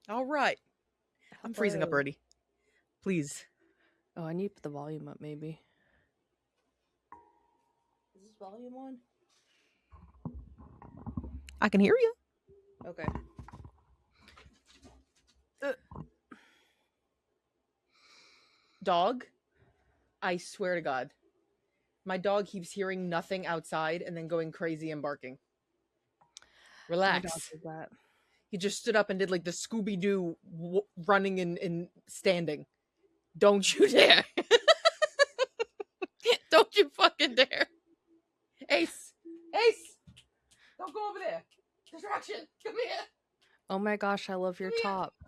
All right. I'm freezing up Hello. already. Please. Oh, I need to put the volume up, maybe. Is this volume on? I can hear you. Okay. Dog, I swear to God, my dog keeps hearing nothing outside and then going crazy and barking. My dog Relax. did that. He just stood up and did like the Scooby Doo running and standing. Don't you dare. Don't you fucking dare. Ace. Ace. Don't go over there. Distraction. Come here. Oh my gosh, I love your Come here. top. Come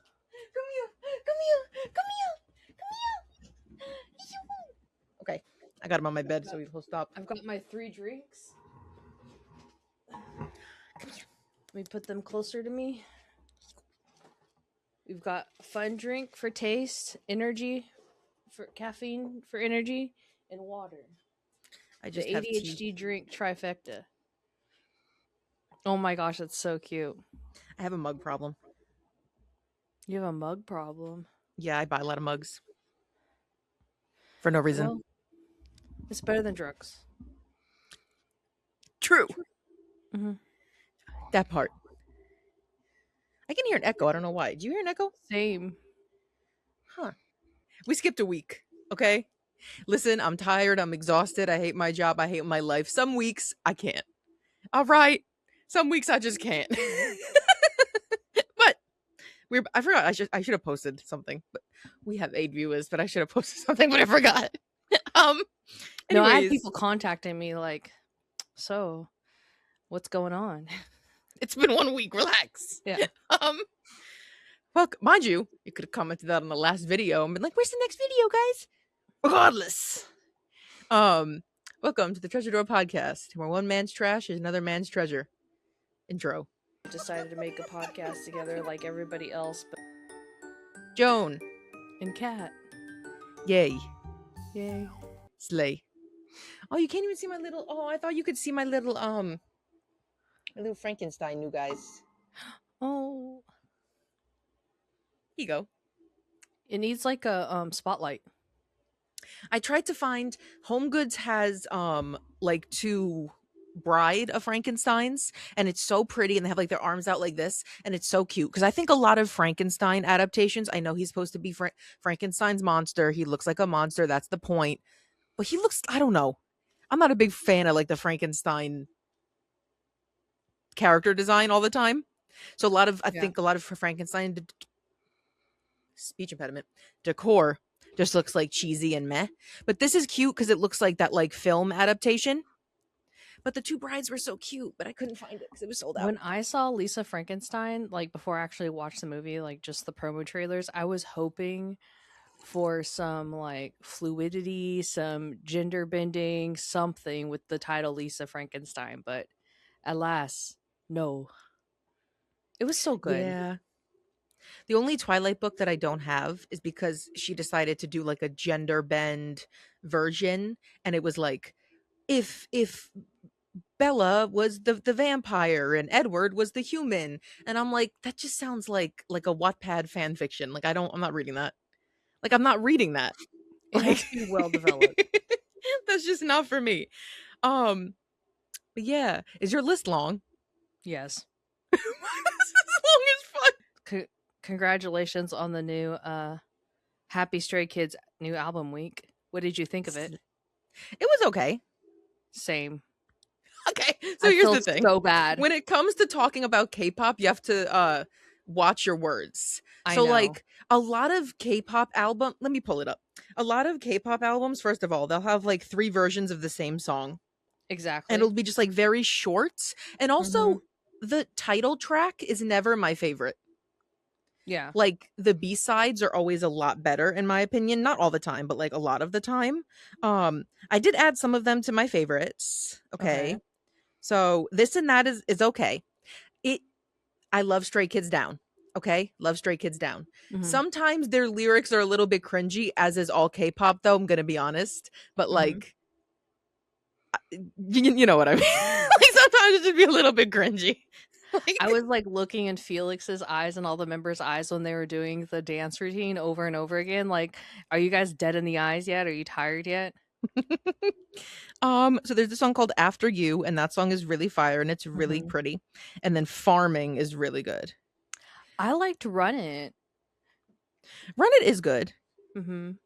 here. Come here. Come here. Come here. Okay. I got him on my bed so he'll stop. I've got my 3 drinks. Come here. Let me put them closer to me. We've got fun drink for taste, energy for caffeine for energy, and water. I The just have tea. ADHD drink trifecta. Oh my gosh, that's so cute. I have a mug problem. You have a mug problem. Yeah, I buy a lot of mugs. For no reason. Well, it's better than drugs. True. Mm-hmm. That part. I can hear an echo. I don't know why. Do you hear an echo? Same. Huh. We skipped a week. Okay. Listen, I'm tired. I'm exhausted. I hate my job. I hate my life. Some weeks I can't. All right. Some weeks I just can't. But I forgot. I should have posted something. But we have 8 viewers, but I should have posted something, but I forgot. No, I had Anyways, people contacting me like, so what's going on? it's been 1 week. Relax. Yeah. Well, mind you, you could have commented that on the last video and been like, "Where's the next video, guys?" Regardless, welcome to the Treasure Door Podcast, where one man's trash is another man's treasure. Intro. Decided to make a podcast together like everybody else, but Joan. and Kat. Yay. Yay. Slay. Oh, you can't even see my little. Oh, I thought you could see my little Frankenstein new guys. Oh. Here you go. It needs like a spotlight. I tried to find Home Goods has like 2 bride of Frankensteins, and it's so pretty, and they have like their arms out like this, and it's so cute because I think a lot of Frankenstein adaptations, I know he's supposed to be Frankenstein's monster. He looks like a monster. That's the point. But he looks, I don't know. I'm not a big fan of like the Frankenstein character design all the time. So I think a lot of Frankenstein speech impediment decor just looks like cheesy and meh. But this is cute because it looks like that like film adaptation. But the 2 brides were so cute, but I couldn't find it because it was sold out. When I saw Lisa Frankenstein, like before I actually watched the movie, like just the promo trailers, I was hoping for some like fluidity, some gender bending, something with the title Lisa Frankenstein, but alas, no. It was so good. Yeah. The only Twilight book that I don't have is because she decided to do like a gender bend version, and it was like if Bella was the vampire and Edward was the human, and I'm like, that just sounds like a Wattpad fan fiction. Like I'm not reading that. Like I'm not reading that. It has to be well developed. That's just not for me. But yeah, is your list long? Yes. This is long as fuck. Congratulations on the new Happy Stray Kids new album week. What did you think of it? It was okay. Same. Okay, so here's the thing. So bad. When it comes to talking about K-pop, you have to watch your words. I so know. like a lot of K-pop album, let me pull it up. A lot of K-pop albums, first of all, they'll have like 3 versions of the same song. Exactly. And it'll be just like very short. And also the title track is never my favorite. Yeah. Like the B-sides are always a lot better in my opinion, not all the time, but like a lot of the time. I did add some of them to my favorites. Okay. So this and that is okay. I love Stray Kids Down. Okay? Love Stray Kids Down. Sometimes their lyrics are a little bit cringy, as is all K-pop though, I'm going to be honest. But like you know what I mean? Like sometimes it just be a little bit cringy. I Like, was, like, looking in Felix's eyes and all the members' eyes when they were doing the dance routine over and over again, like, "Are you guys dead in the eyes yet? Are you tired yet?" so there's a song called After You, and that song is really fire and it's really Mhm. pretty. And then Farming is really good. I liked Run It. Run It is good. Mhm.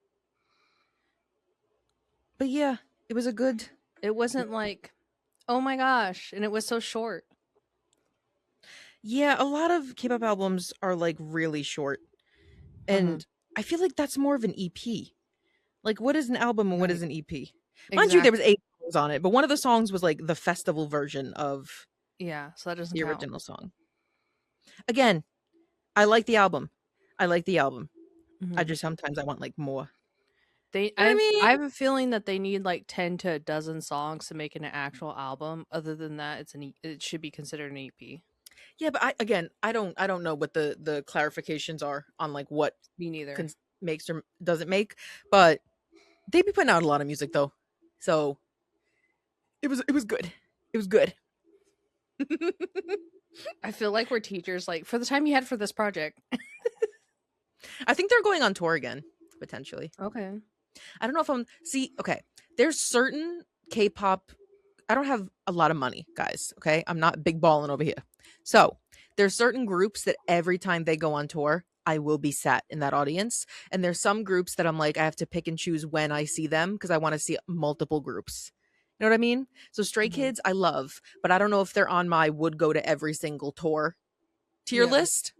But yeah, it was a good. It wasn't like, "Oh my gosh," and it was so short. Yeah, a lot of K-pop albums are like really short. Mhm. And I feel like that's more of an EP. Like, what is an album and what is Right. an EP? Mind you, there was Exactly. 8 songs on it, but one of the songs was like the festival version of Yeah, so that doesn't the count. original song. Again, I like the album. I like the album. I Mhm. just sometimes I want like more. They But I I mean, have a feeling that they need, like, 10 to a dozen songs to make it an actual album. Other than that, it should be considered an EP. yeah, but I don't know what the clarifications are on like what Me neither. makes or doesn't make, but they be putting out a lot of music though. So, it was good. It was good. I feel like we're teachers, like, for the time you had for this project. I think they're going on tour again potentially. Okay. I don't know if I'm see, okay. There's certain K-pop. I don't have a lot of money, guys, okay? I'm not big balling over here. So, there's certain groups that every time they go on tour, I will be sat in that audience. And there's some groups that I'm like I have to pick and choose when I see them because I want to see multiple groups. You know what I mean? So Stray Mhm. Kids I love, but I don't know if they're on my would go to every single tour tier Yeah. list.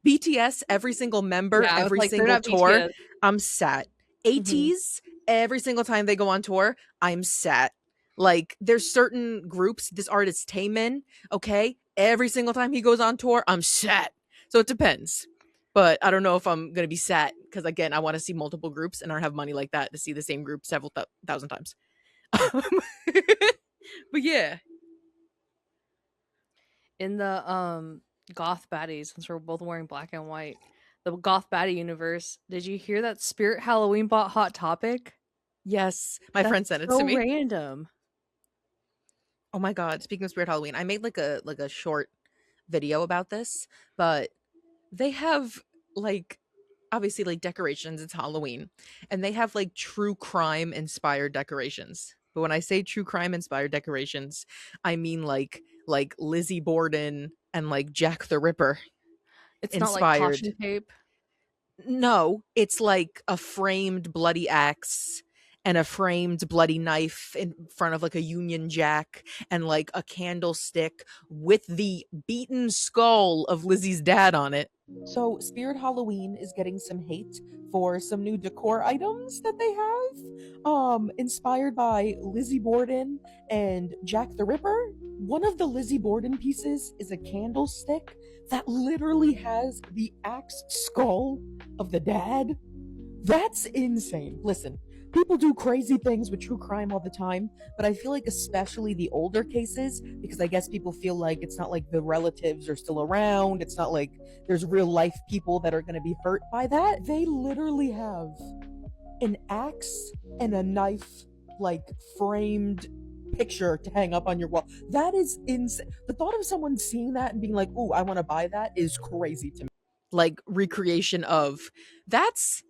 BTS, every single member, Yeah, I was every like, "They're single not tour, BTS." I'm sat. Mhm. ATs, every single time they go on tour, I'm sat. Like, there's certain groups, this artist Taemin, okay? Every single time he goes on tour, I'm sat. So it depends. But I don't know if I'm gonna be sat because again, I want to see multiple groups and I don't have money like that to see the same group several thousand times. But yeah, In the, Goth Baddies, since we're both wearing black and white, the Goth Baddie universe, did you hear that Spirit Halloween bought Hot Topic? yes, my friend That's sent it to so me. random. Oh my god! Speaking of Spirit Halloween, I made like a short video about this, but they have like obviously like decorations. It's Halloween, and they have like true crime inspired decorations. But when I say true crime inspired decorations, I mean like Lizzie Borden and like Jack the Ripper It's not like inspired. caution tape. No, it's like a framed bloody axe and a framed bloody knife in front of like a Union Jack and like a candlestick with the beaten skull of Lizzie's dad on it. So, Spirit Halloween is getting some hate for some new decor items that they have, inspired by Lizzie Borden and Jack the Ripper. One of the Lizzie Borden pieces is a candlestick that literally has the axe skull of the dad. That's insane. Listen, people do crazy things with true crime all the time, but I feel like especially the older cases, because I guess people feel like it's not like the relatives are still around, it's not like there's real life people that are going to be hurt by that. They literally have an axe and a knife like framed picture to hang up on your wall. That is insane. The thought of someone seeing that and being like, "Ooh, I want to buy that" is crazy to me. Like recreation of that's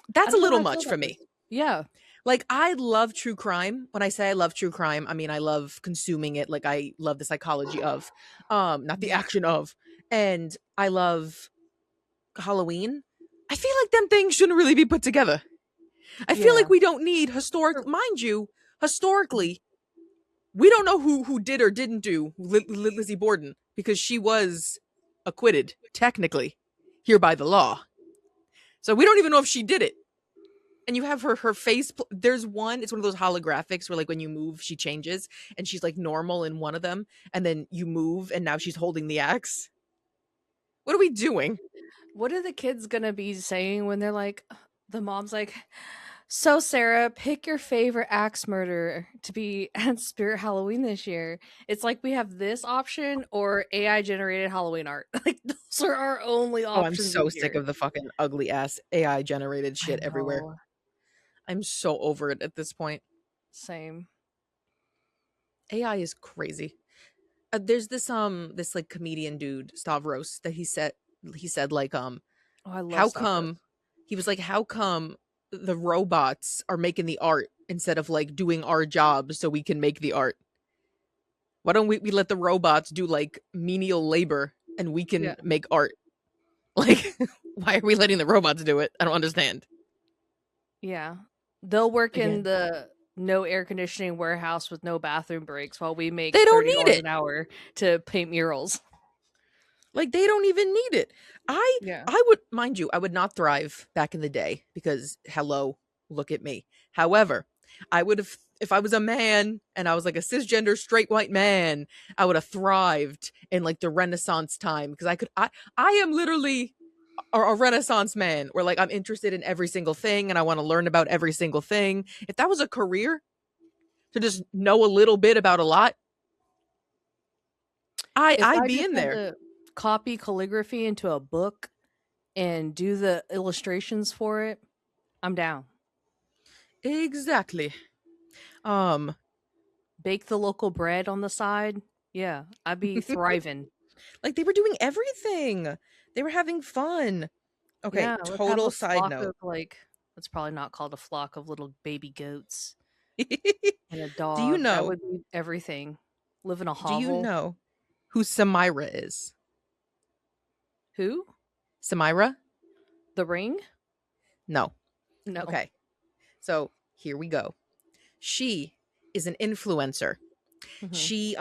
I that's a don't know little how I feel much for about me. this. Yeah. Like I love true crime. When I say I love true crime, I mean I love consuming it. Like I love the psychology of not the Mhm. action of. And I love Halloween. I feel like them things shouldn't really be put together. I feel like Yeah. we don't need historic Sure. mind you, Mhm. historically, we don't know who did or didn't do Lizzie Borden because she was acquitted technically here by the law. So we don't even know if she did it. And you have her face. There's one. It's one of those holographics where like when you move, she changes, and she's like normal in one of them, and then you move, and now she's holding the axe. What are we doing? What are the kids gonna be saying when they're like, the mom's like, "So Sarah, pick your favorite axe murderer to be at Spirit Halloween this year." It's like we have this option or AI generated Halloween art. Like those are our only Oh, I'm options this so sick year. of the fucking ugly ass AI generated I shit everywhere. know. I'm so over it at this point. Same. AI is crazy. There's this like comedian dude Stavros that he said like Oh, I love how Stavros. come he was like how come the robots are making the art instead of like doing our jobs so we can make the art. Why don't we let the robots do like menial labor and we Yeah. can make art? Like, why are we letting the robots do it? I don't understand. Yeah. They'll work in Again, the no air conditioning warehouse with no bathroom breaks while we make they don't need $30 it. an hour to paint murals. Like, they don't even need it. I Yeah. I would, mind you, I would not thrive back in the day because hello, look at me. However, I would have, if I was a man and I was like a cisgender straight white man, I would have thrived in like the Renaissance time because I am literally a Renaissance man where like I'm interested in every single thing and I want to learn about every single thing. If that was a career to just know a little bit about a lot, If I'd I be just in had there. to copy calligraphy into a book and do the illustrations for it, I'm down. Exactly. Um Bake the local bread on the side. Yeah, I'd be thriving. like they were doing everything. They were having fun. Okay, Yeah, let's have total a side flock note. of like, it's probably not called a flock of little baby goats and a do you dog. That know? would be everything. Live in a Do you hovel. know who Samira is? Who? Samira? The ring? No. No. Okay. So, here we go. She is an influencer. Hmm. She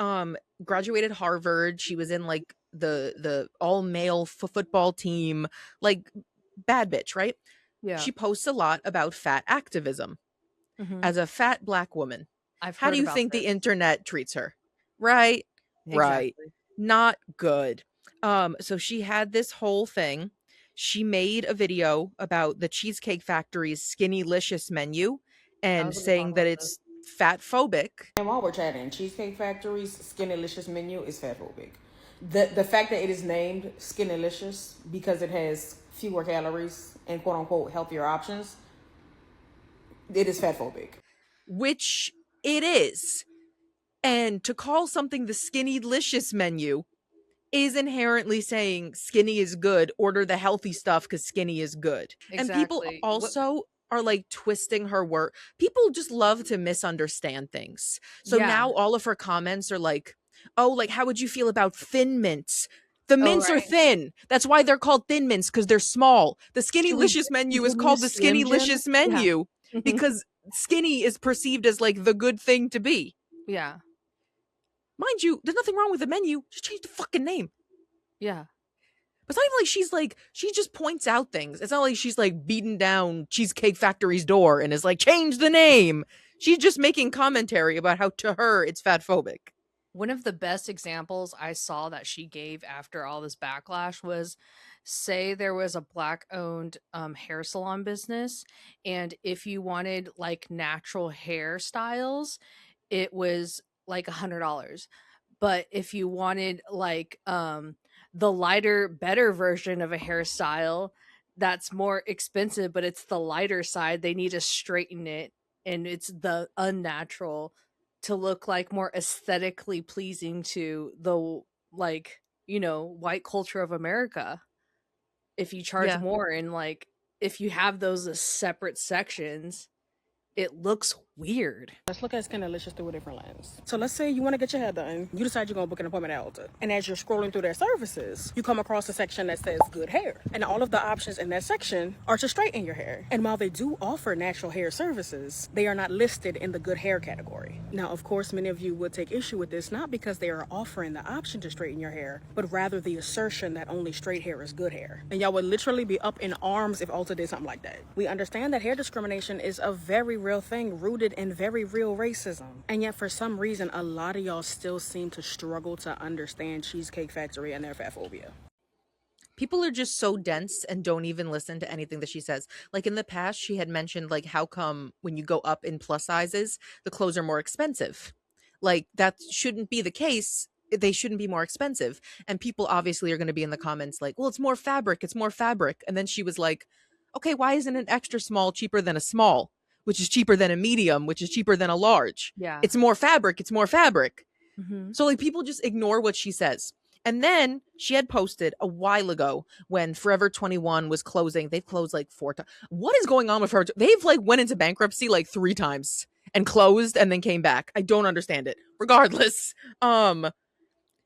graduated Harvard. She was in like the all male football team, like bad bitch, right? Yeah. She posts a lot about fat activism. Hmm. As a fat black woman, I've how do heard you about think the this. internet treats her? Right? Right. Exactly. Not good. So she had this whole thing. She made a video about the Cheesecake Factory's Skinny Licious menu I and was going to talk saying that about this. it's fat phobic. And while we're chatting, Cheesecake Factory's Skinnylicious menu is fatphobic. The fact that it is named Skinnylicious because it has fewer calories and quote unquote healthier options, it is fatphobic. Which it is. And to call something the Skinny Licious menu is inherently saying skinny is good, order the healthy stuff because skinny is good. And people Exactly. What? also are like twisting her word. People just love to misunderstand things. So Yeah. now all of her comments are like, oh, like, how would you feel about thin mints? The Oh, mints are right. thin. That's why they're called thin mints because they're small. The Skinny Should we Licious menu is give me a called the Slim Skinny Jim? Licious Yeah. menu Hmm. because skinny is perceived as like the good thing to be. Yeah. Mind you, there's nothing wrong with the menu. Just change the fucking name. Yeah. But it's not even like she just points out things. It's not like she's like beating down Cheesecake Factory's door and is like, change the name. She's just making commentary about how to her it's fat phobic. One of the best examples I saw that she gave after all this backlash was, say there was a black owned hair salon business, and if you wanted like natural hairstyles, it was like $100. But if you wanted like the lighter better version of a hairstyle, that's more expensive, but it's the lighter side, they need to straighten it, and it's the unnatural to look like more aesthetically pleasing to the, like, white culture of America. If you charge Yeah. more, and like if you have those as separate sections, it looks weird. Let's look at Skinnylicious through a different lens. So let's say you want to get your hair done. You decide you're going to book an appointment at Ulta. And as you're scrolling through their services, you come across a section that says good hair. And all of the options in that section are to straighten your hair. And while they do offer natural hair services, they are not listed in the good hair category. Now, of course, many of you would take issue with this, not because they are offering the option to straighten your hair, but rather the assertion that only straight hair is good hair. And y'all would literally be up in arms if Ulta did something like that. We understand that hair discrimination is a very real thing rooted in very real racism. And yet for some reason, a lot of y'all still seem to struggle to understand Cheesecake Factory and their fat phobia. People are just so dense and don't even listen to anything that she says. Like in the past, she had mentioned like how come when you go up in plus sizes, the clothes are more expensive. Like that shouldn't be the case. They shouldn't be more expensive. And people obviously are going to be in the comments like, well, it's more fabric. It's more fabric. And then she was like, okay, why isn't an extra small cheaper than a small, which is cheaper than a medium, which is cheaper than a large? Yeah. It's more fabric. It's more fabric. Mm-hmm. So like people just ignore what she says. And then she had posted a while ago when Forever 21 was closing. They've closed like 4 times. What is going on with her? They've like went into bankruptcy like 3 times and closed and then came back. I don't understand it. Regardless,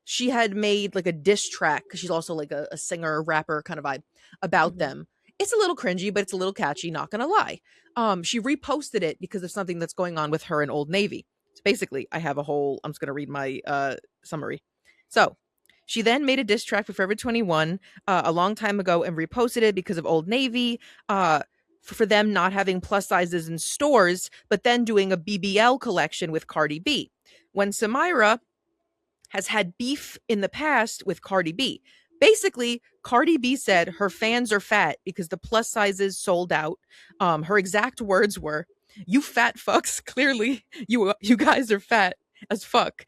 she had made like a diss track because she's also like a singer, rapper kind of vibe about Mm-hmm. them. It's a little cringy, but it's a little catchy, not gonna lie. She reposted it because of something that's going on with her in Old Navy. So basically, I have a whole, I'm just gonna read my summary. So she then made a diss track for Forever 21 a long time ago and reposted it because of Old Navy, for them not having plus sizes in stores, but then doing a BBL collection with Cardi B. When Samira has had beef in the past with Cardi B. Basically, Cardi B said her fans are fat because the plus sizes sold out. Her exact words were, "You fat fucks, clearly you guys are fat as fuck.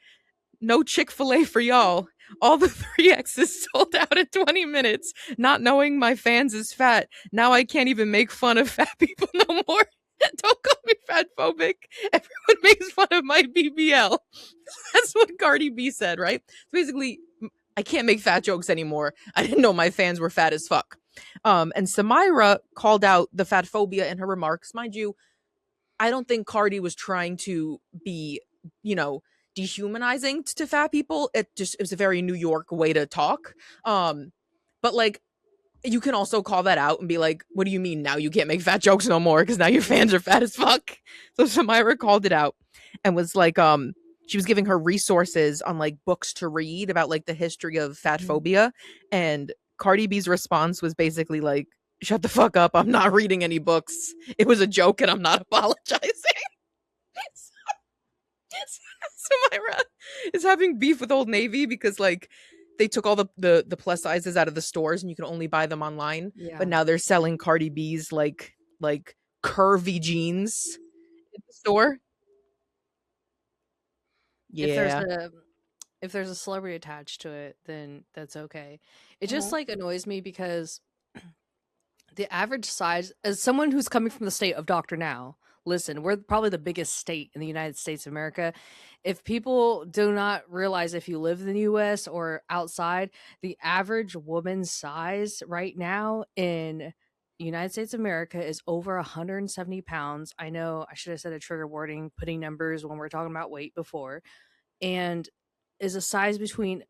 No Chick-fil-A for y'all. All the 3X's sold out in 20 minutes, not knowing my fans is fat. Now I can't even make fun of fat people no more. Don't call me fat phobic. Everyone makes fun of my BBL." That's what Cardi B said, right? So basically, I can't make fat jokes anymore. I didn't know my fans were fat as fuck. And Samira called out the fat phobia in her remarks. Mind you, I don't think Cardi was trying to be, you know, dehumanizing to fat people. It was a very New York way to talk. But like you can also call that out and be like, what do you mean now you can't make fat jokes no more because now your fans are fat as fuck? So Samira called it out and was like, she was giving her resources on like books to read about like the history of fat Mm-hmm. phobia. And Cardi B's response was basically like, shut the fuck up. I'm not reading any books. It was a joke and I'm not apologizing. Samira is having beef with Old Navy because like they took all the plus sizes out of the stores and you can only buy them online. But Yeah. now they're selling Cardi B's like curvy jeans in the store. If there's Yeah. a if there's a celebrity attached to it, then that's okay. It just Mhm. like annoys me because the average size, as someone who's coming from the state of Dr. Now, listen, we're probably the biggest state in the United States of America. If people do not realize, if you live in the US or outside, the average woman's size right now in United States of America is over 170 pounds. I know I should have said a trigger warning, putting numbers when we're talking about weight before, and is a size between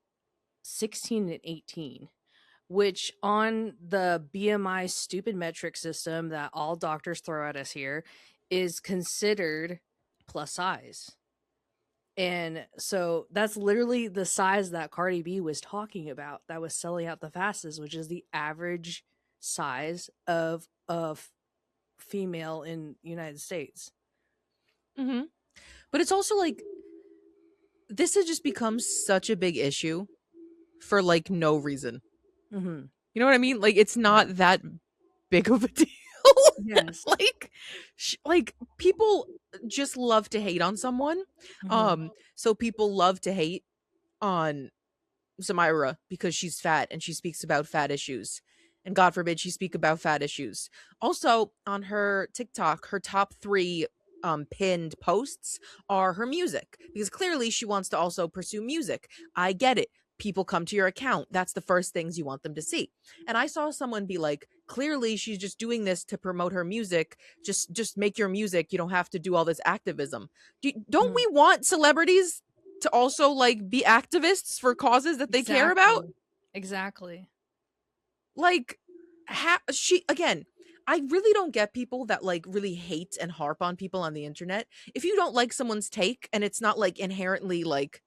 16 and 18, which on the BMI stupid metric system that all doctors throw at us here is considered plus size. And so that's literally the size that Cardi B was talking about that was selling out the fastest, which is the average size of female in United States. Mm-hmm. But it's also like this has just become such a big issue for like no reason. Mm-hmm. You know what I mean? Like it's Yeah. not that big of a deal. Yes. Like people just love to hate on someone. Mm-hmm. So people love to hate on Samira because she's fat and she speaks about fat issues. And God forbid she speak about fat issues. Also, on her TikTok, her top 3 pinned posts are her music because clearly she wants to also pursue music. I get it. People come to your account. That's the first things you want them to see. And I saw someone be like, clearly she's just doing this to promote her music. Just make your music. You don't have to do all this activism. Don't Mm-hmm. we want celebrities to also like be activists for causes that they care about? Exactly. Like she again, I really don't get people that like really hate and harp on people on the internet. If you don't like someone's take and it's not like inherently like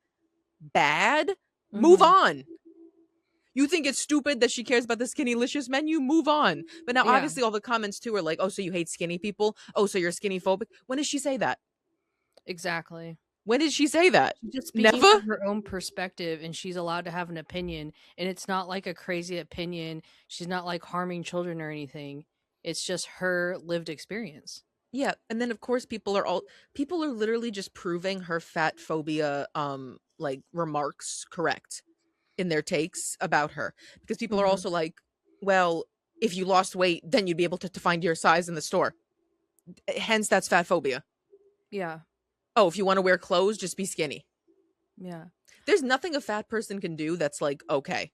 bad, move Mm-hmm. on. You think it's stupid that she cares about the Skinnylicious menu? Move on. But now Yeah. obviously all the comments too are like, oh, so you hate skinny people? Oh, so you're skinny phobic? When did she say that? Exactly. When did she say that? She's just speaking Never? from her own perspective, and she's allowed to have an opinion, and it's not like a crazy opinion. She's not like harming children or anything. It's just her lived experience. Yeah, and then of course people are literally just proving her fat phobia like remarks correct in their takes about her because people are Mm-hmm. also like, well, if you lost weight, then you'd be able to find your size in the store. Hence that's fat phobia. Yeah. Oh, if you want to wear clothes, just be skinny. Yeah. There's nothing a fat person can do that's like okay,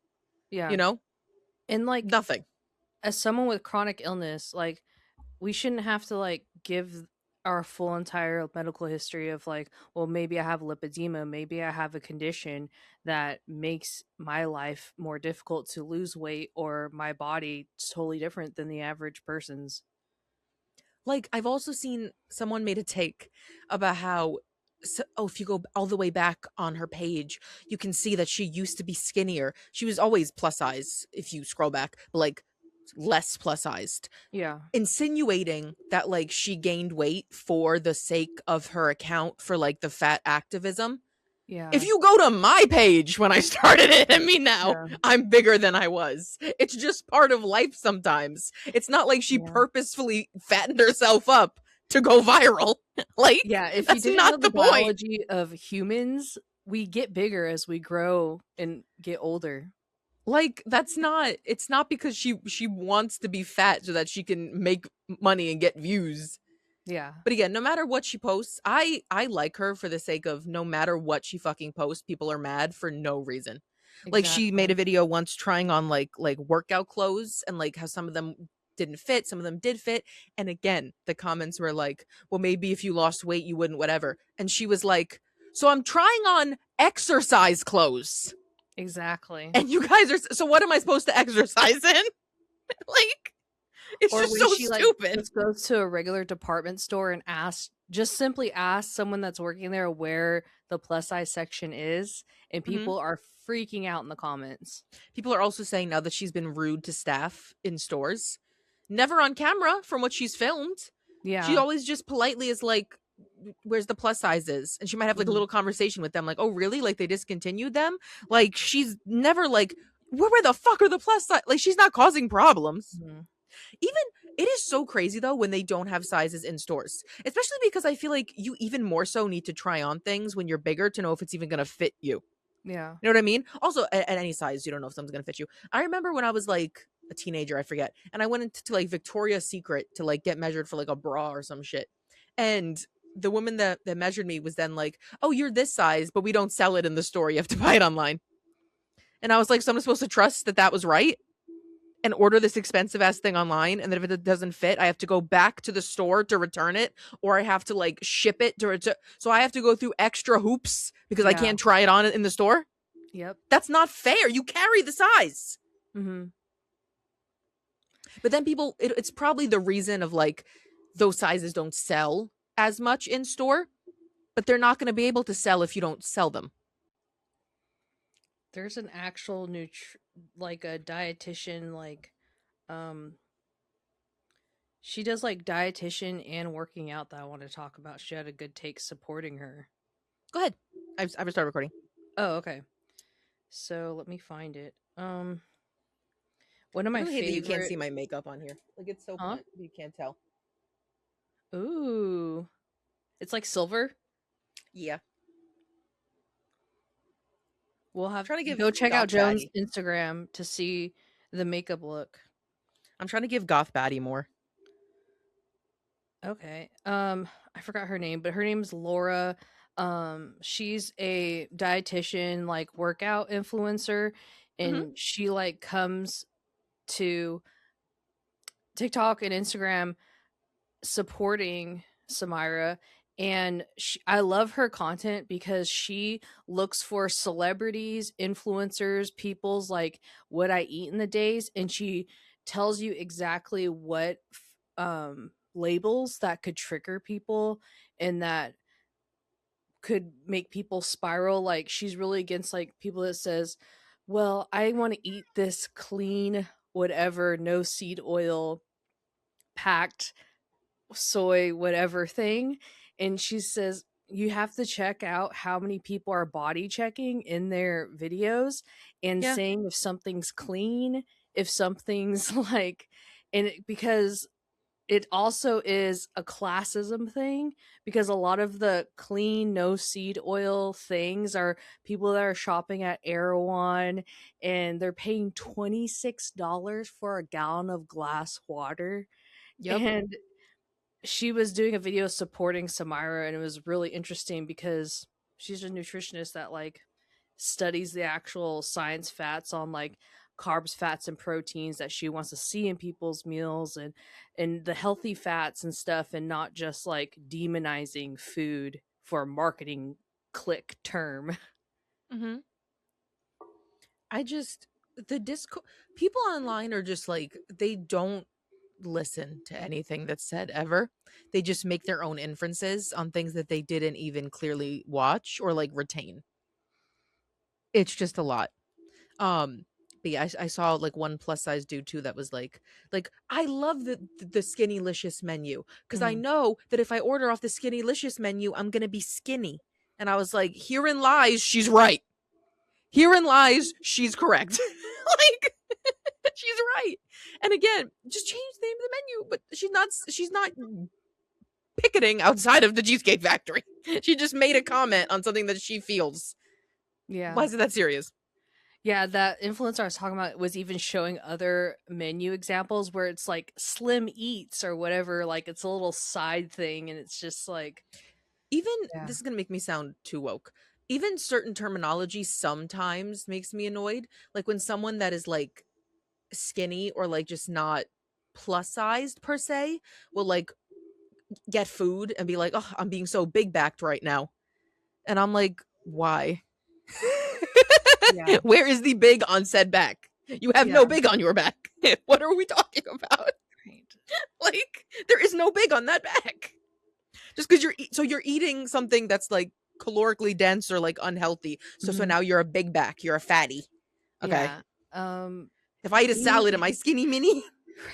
Yeah. you know? And like Nothing. as someone with chronic illness, like we shouldn't have to like give our full entire medical history of like, well, maybe I have lipedema, maybe I have a condition that makes my life more difficult to lose weight, or my body totally different than the average person's. Like I've also seen someone made a take about how if you go all the way back on her page, you can see that she used to be skinnier. She was always plus size if you scroll back, but like less plus sized, Yeah. insinuating that like she gained weight for the sake of her account for like the fat activism. If Yeah. you go to my page when I started it, and me now, Yeah. I'm bigger than I was. It's just part of life sometimes. It's not like she Yeah. purposefully fattened herself up to go viral. Like, Yeah, if you that's didn't know not the the point. biology of humans, we get bigger as we grow and get older. Like, that's not it's not because she wants to be fat so that she can make money and get views. Yeah, But again, no matter what she posts, I like her for the sake of no matter what she fucking posts, people are mad for no reason. Like she made exactly. a video once trying on like workout clothes and like how some of them didn't fit, some of them did fit. And again, the comments were like, well, maybe if you lost weight, you wouldn't, whatever. And she was like, so I'm trying on exercise clothes. Exactly. And you guys are so what am I supposed to exercise in? Like, it's Or just when so she like stupid. just goes to a regular department store and asks, just simply ask someone that's working there where the plus size section is, and Mhm. people are freaking out in the comments. People are also saying now that she's been rude to staff in stores. Never on camera from what she's filmed. She Yeah. always just politely is like, where's the plus sizes? And she might have like a Mhm. little conversation with them, like, oh, really? Like they discontinued them? Like she's never like, where the fuck are the plus size? Like she's not causing problems. Mhm. Even it is so crazy though when they don't have sizes in stores, especially because I feel like you even more so need to try on things when you're bigger to know if it's even going to fit you. Yeah. You know what I mean? Also, at any size, you don't know if something's gonna fit you. I remember when I was like a teenager, I forget, and I went into like Victoria's Secret to like get measured for like a bra or some shit. And the woman that measured me was then like, "Oh, you're this size, but we don't sell it in the store. You have to buy it online." And I was like, "So I'm supposed to trust that that was right and order this expensive ass thing online, and then if it doesn't fit, I have to go back to the store to return it, or I have to like ship it to return. So I have to go through extra hoops because I Yeah. can't try it on in the store." Yep. That's not fair. You carry the size. Mhm. But then people, it's probably the reason of like those sizes don't sell as much in store, but they're not going to be able to sell if you don't sell them. There's an actual like a dietitian like um she does like dietitian and working out that I want to talk about. She had a good take supporting her. Go ahead. I've started recording. Oh, okay. So let me find it. One of I my really hate that you can't favorite. see my makeup on here. Like it's so Huh? blunt, you can't tell. Ooh, it's like silver. Yeah. We'll I'm have trying to give go check out Goth Joan's Baddie. Instagram to see the makeup look. I'm trying to give Goth Baddie more. Okay. I forgot her name, but her name's Laura. She's a dietitian, like workout influencer, Mm-hmm. and she like comes to TikTok and Instagram supporting Samira. And I love her content because she looks for celebrities, influencers, people's like what I eat in the days, and she tells you exactly what labels that could trigger people and that could make people spiral. Like she's really against like people that says, well, I want to eat this clean whatever, no seed oil packed soy whatever thing, and she says you have to check out how many people are body checking in their videos and Yeah. saying if something's clean, if something's like, because it also is a classism thing, because a lot of the clean no seed oil things are people that are shopping at Erewhon and they're paying $26 for a gallon of glass water. Yep. And she was doing a video supporting Samira, and it was really interesting because she's a nutritionist that like studies the actual science facts on like carbs, fats, and proteins that she wants to see in people's meals, and the healthy fats and stuff, and not just like demonizing food for a marketing click term. Mm-hmm. I just the disco people online are just like they don't listen to anything that's said ever. They just make their own inferences on things that they didn't even clearly watch or like retain. It's just a lot. But yeah, I saw like one plus size dude too that was like I love the skinny licious menu because I Mhm. know that if I order off the skinny licious menu, I'm gonna be skinny. And I was like, herein lies, she's right. Herein lies, she's correct. Like she's right. And again, just change the name of the menu, but she's not picketing outside of the Cheesecake Factory. She just made a comment on something that she feels. Yeah. Why is it that serious? Yeah, that influencer I was talking about was even showing other menu examples where it's like slim eats or whatever, like it's a little side thing, and it's just like, Even yeah. this is gonna make me sound too woke. Even certain terminology sometimes makes me annoyed. Like when someone that is like skinny or like just not plus sized per se will like get food and be like, "Oh, I'm being so big backed right now," and I'm like, "Why? Yeah. Where is the big on said back? You have Yeah. no big on your back. What are we talking about? Right. Like, there is no big on that back. Just because you're eating something that's like calorically dense or like unhealthy. So Hmm. now you're a big back. You're a fatty. Okay. Yeah. Um If I eat a salad, am me I skinny mini?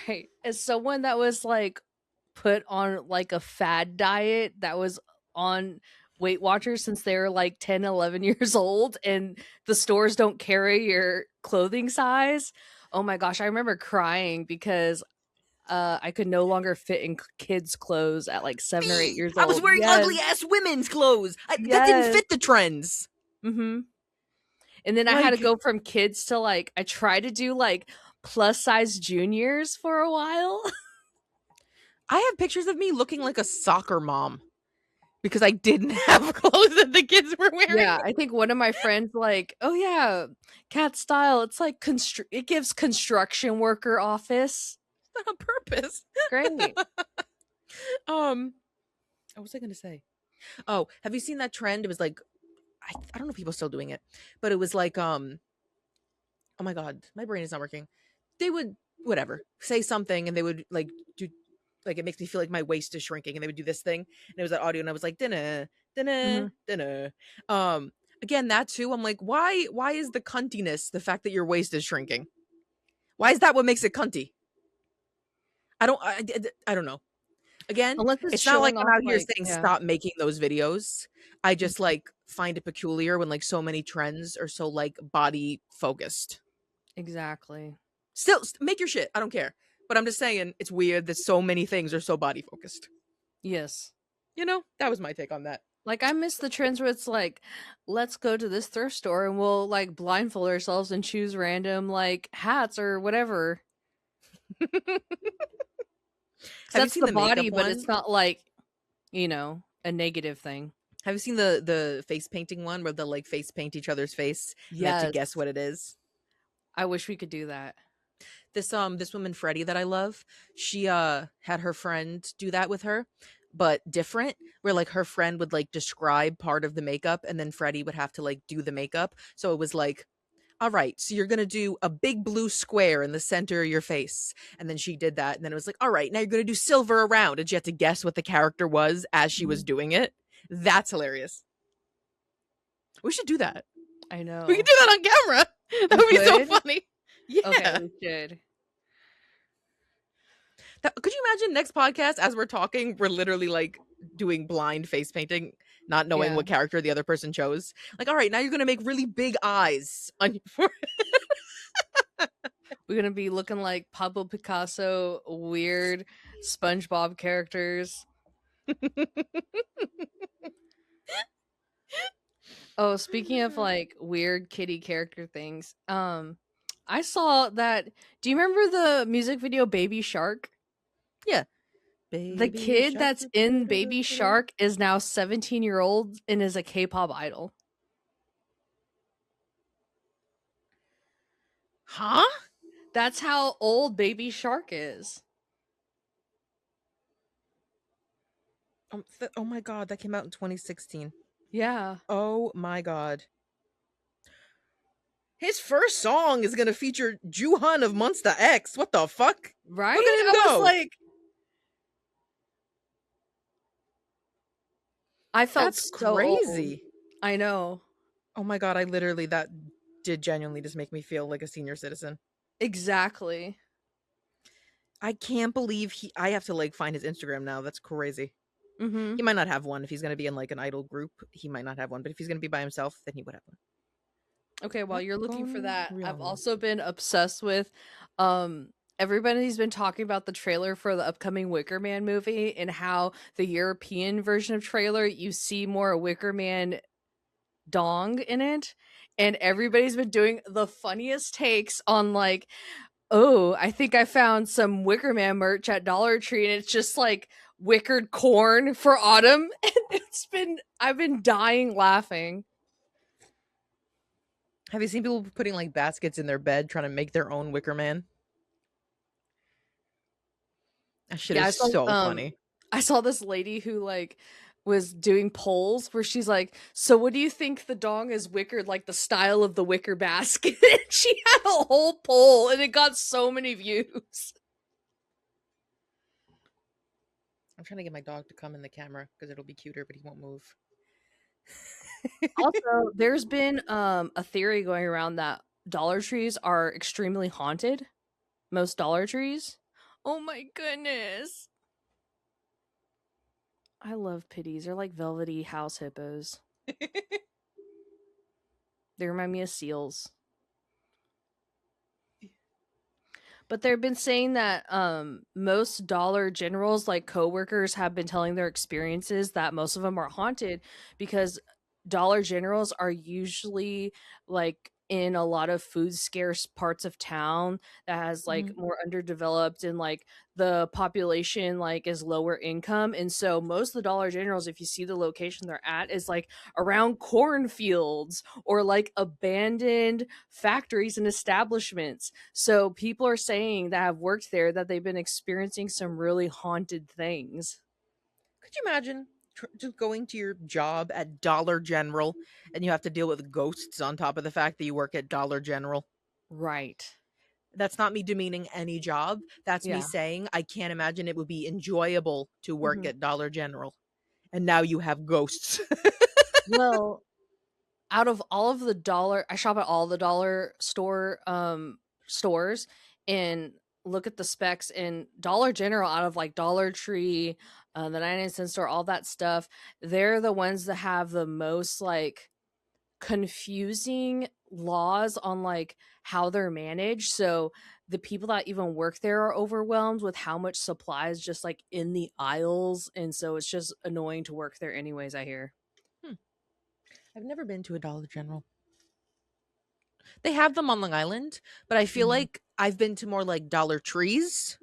right. As someone that was like put on like a fad diet that was on Weight Watchers since they were like 10, 11 years old, and the stores don't carry your clothing size. Oh my gosh, I remember crying because I could no longer fit in kids' clothes at like 7 or 8 years I was old. wearing Yes, ugly ass women's clothes. That didn't yes. fit the trends. Hmm. And then I had to Like, go from kids to like I tried to do like plus size juniors for a while. I have pictures of me looking like a soccer mom because I didn't have clothes that the kids were wearing. Yeah, I think one of my friends like, "Oh yeah, cat style. It's like it gives construction worker office." On purpose. Great. Um, what was I gonna say? Oh, have you seen that trend? It was like I don't know if people are still doing it, but it was like oh my god, my brain is not working. They would whatever say something, and they would like do like it makes me feel like my waist is shrinking, and they would do this thing, and it was that audio, and I was like dinner, dinner, Mhm. dinner. Um, again, that too. I'm like, why is the cuntiness the fact that your waist is shrinking? Why is that what makes it cunty? I don't know. Again, Unless it's it's not like showing I'm off out here like saying yeah. stop making those videos. I just Mhm. like find it peculiar when like so many trends are so like body focused. Exactly. Still make your shit. I don't care. But I'm just saying it's weird that so many things are so body focused. Yes. You know, that was my take on that. Like I miss the trends where it's like, let's go to this thrift store and we'll like blindfold ourselves and choose random like hats or whatever. Cuz Have you that's seen the the makeup body, but one? it's not like, a negative thing. Have you seen the face painting one where they'll like face paint each other's face and they have to Yes. guess what it is? I wish we could do that. This woman Freddie that I love, she had her friend do that with her, but different, where like her friend would like describe part of the makeup and then Freddie would have to like do the makeup. So it was like, all right, so you're gonna do a big blue square in the center of your face. And then she did that, and then it was like, all right, now you're gonna do silver around, and she had to guess what the character was as she was Mhm. doing it. That's hilarious. We should do that. I We could know. do that on camera. That We would be so could? funny. Okay, Yeah. we should. Could you imagine next podcast as we're talking, we're literally like doing blind face painting, not knowing Yeah. what character the other person chose. Like, all right, now you're gonna make really big eyes on your forehead. We're gonna be looking like Pablo Picasso, weird SpongeBob characters. Oh, speaking of like weird kitty character things, I saw that. Do you remember the music video Baby Shark? Yeah. The Baby kid shark. that's in Baby Shark is now 17-year-old and is a K-pop idol. Huh? That's how old Baby Shark is. Oh my god, that came out in 2016. Yeah. Oh my god. His first song is gonna feature JOAN of Monsta X. What the fuck? Look Right? at him I was go. like, I felt That's so old. crazy. I know. Oh my god, I literally that did genuinely just make me feel like a senior citizen. Exactly. I can't believe I have to like find his Instagram now. That's crazy. Mm-hmm. He might not have one if he's gonna be in like an idol group. He might not have one, but if he's gonna be by himself, then he would have one. Okay, while What you're looking for gone that, I've real? also been obsessed with everybody's been talking about the trailer for the upcoming Wicker Man movie and how the European version of trailer you see more Wicker Man dong in it, and everybody's been doing the funniest takes on like, oh, I think I found some Wicker Man merch at Dollar Tree, and it's just like wickered corn for autumn. And I've been dying laughing. Have you seen people putting like baskets in their bed trying to make their own Wicker Man? That shit Yeah, is so funny. I saw this lady who like was doing polls where she's like, "So what do you think the dong is wickered like the style of the wicker basket?" And she had a whole poll and it got so many views. I'm trying to get my dog to come in the camera because it'll be cuter, but he won't move. Also, there's been a theory going around that Dollar Trees are extremely haunted. Most Dollar Trees. Oh my goodness. I love pitties. They're like velvety house hippos. They remind me of seals. But they've been saying that most Dollar Generals, like coworkers, have been telling their experiences that most of them are haunted because Dollar Generals are usually like in a lot of food scarce parts of town that has like Mhm. more underdeveloped and like the population like is lower income, and so most of the Dollar Generals, if you see the location they're at, is like around cornfields or like abandoned factories and establishments. So people are saying that have worked there that they've been experiencing some really haunted things. Could you imagine just going to your job at Dollar General and you have to deal with ghosts on top of the fact that you work at Dollar General? Right. That's not me demeaning any job. That's me Yeah. saying I can't imagine it would be enjoyable to work Mhm. at Dollar General. And now you have ghosts. Well, out of all of the dollar, I shop at all the dollar store stores and look at the specs, in Dollar General, out of like Dollar Tree, the 99-cent store, all that stuff, they're the ones that have the most like confusing laws on like how they're managed. So the people that even work there are overwhelmed with how much supplies just like in the aisles, and so it's just annoying to work there anyways, I hear. Hmm. I've never been to a Dollar General. They have them on Long Island, but I feel Mhm. like I've been to more like Dollar Trees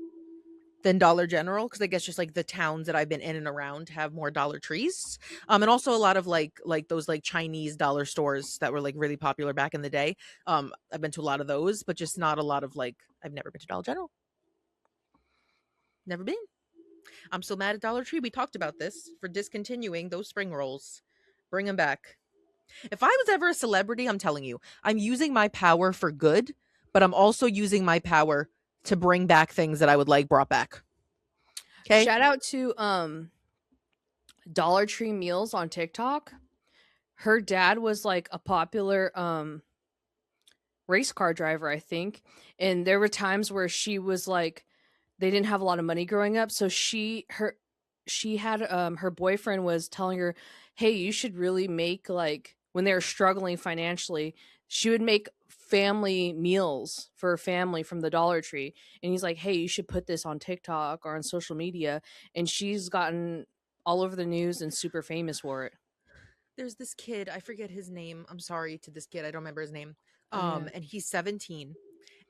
than Dollar General because I guess just like the towns that I've been in and around have more Dollar Trees. And also a lot of like those like Chinese dollar stores that were like really popular back in the day. I've been to a lot of those, but just not a lot of like I've never been to Dollar General. Never been. I'm so mad at Dollar Tree. We talked about this for discontinuing those spring rolls. Bring them back. If I was ever a celebrity, I'm telling you, I'm using my power for good, but I'm also using my power to bring back things that I would like brought back. Okay? Shout out to Dollar Tree Meals on TikTok. Her dad was like a popular race car driver, I think. And there were times where she was like, they didn't have a lot of money growing up, so she had her boyfriend was telling her, "Hey, you should really make like when they're struggling financially, she would make family meals for her family from the Dollar Tree." And he's like, "Hey, you should put this on TikTok or on social media." And she's gotten all over the news and super famous for it. There's this kid, I forget his name. I'm sorry to this kid. I don't remember his name. Oh yeah. And he's 17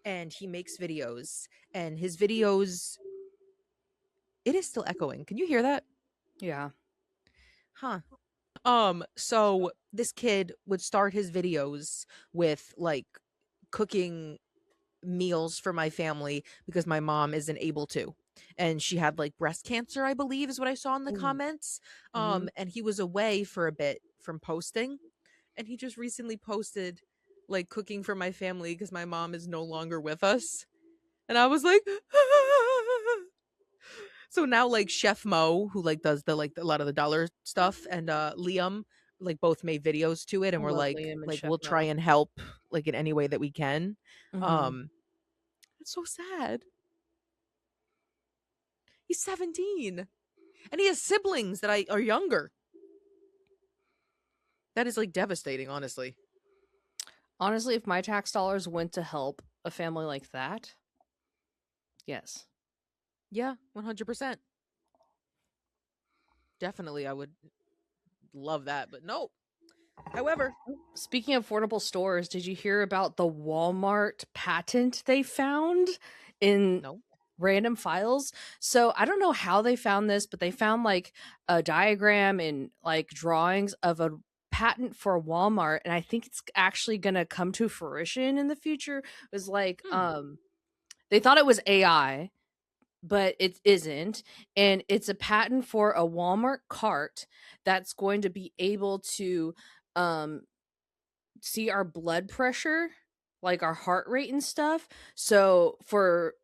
and he makes videos and his videos it is still echoing. Can you hear that? Yeah. Huh. So this kid would start his videos with like cooking meals for my family because my mom isn't able to. And she had like breast cancer, I believe, is what I saw in the Ooh. comments. Mhm. And he was away for a bit from posting, and he just recently posted like cooking for my family because my mom is no longer with us. And I was like, so now like Chef Mo, who like does the like a lot of the dollar stuff, and Liam like both made videos to it, I and we're love Liam and like Chef we'll try Mo. and help like in any way that we can. Mhm. Um it's so sad. He's 17 and he has siblings that are younger. That is like devastating, honestly. Honestly, if my tax dollars went to help a family like that, yes. Yeah, 100%. Definitely I would love that, but no. However, Speaking of affordable stores, did you hear about the Walmart patent they found in no. random files? So I don't know how they found this, but they found like a diagram and like drawings of a patent for Walmart, and I think it's actually going to come to fruition in the future. It was like Hmm. they thought it was AI, but it isn't, and it's a patent for a Walmart cart that's going to be able to um see our blood pressure, like our heart rate and stuff. So for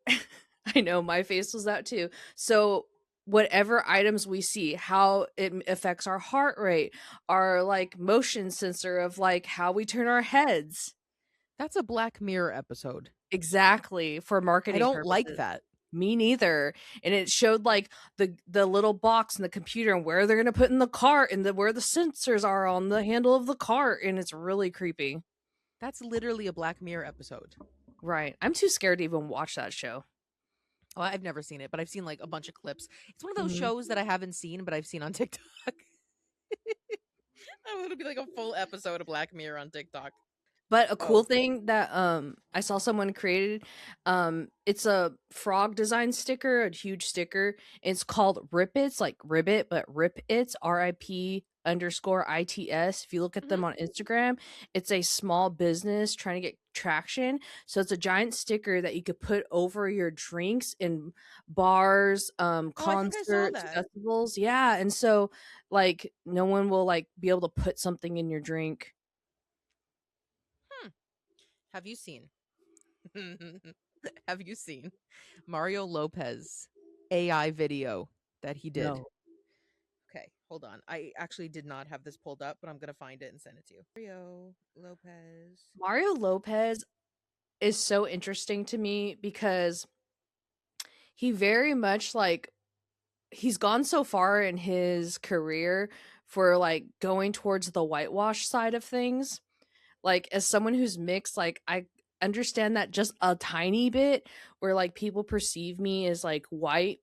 I know my face was that too. So whatever items we see, how it affects our heart rate, our like motion sensor of like how we turn our heads. That's a Black Mirror episode. Exactly, for I marketing don't like purposes. that. Me neither. And it showed like the little box in the computer and where they're gonna put in the cart and where the sensors are on the handle of the cart, and it's really creepy. That's literally a Black Mirror episode. Right. I'm too scared to even watch that show. Well, I've never seen it, but I've seen like a bunch of clips. It's one of those Mhm. shows that I haven't seen, but I've seen on TikTok. I want to be like a full episode of Black Mirror on TikTok. But a cool Oh. thing that I saw someone created, it's a frog design sticker, a huge sticker. It's called Rippets, like ribbit, but Ripits, RIP_ITS. If you look at Hmm. them on Instagram, it's a small business trying to get traction. So it's a giant sticker that you could put over your drinks in bars, Oh, I think I saw concerts, that. festivals. Yeah. And so like no one will like be able to put something in your drink. Hmm. Have you seen? Have you seen Mario Lopez AI video that he did? No. Okay, hold on. I actually did not have this pulled up, but I'm gonna find it and send it to you. Mario Lopez. Mario Lopez is so interesting to me because he very much like he's gone so far in his career for like going towards the whitewash side of things. Like as someone who's mixed, like I understand that just a tiny bit where like people perceive me as like white,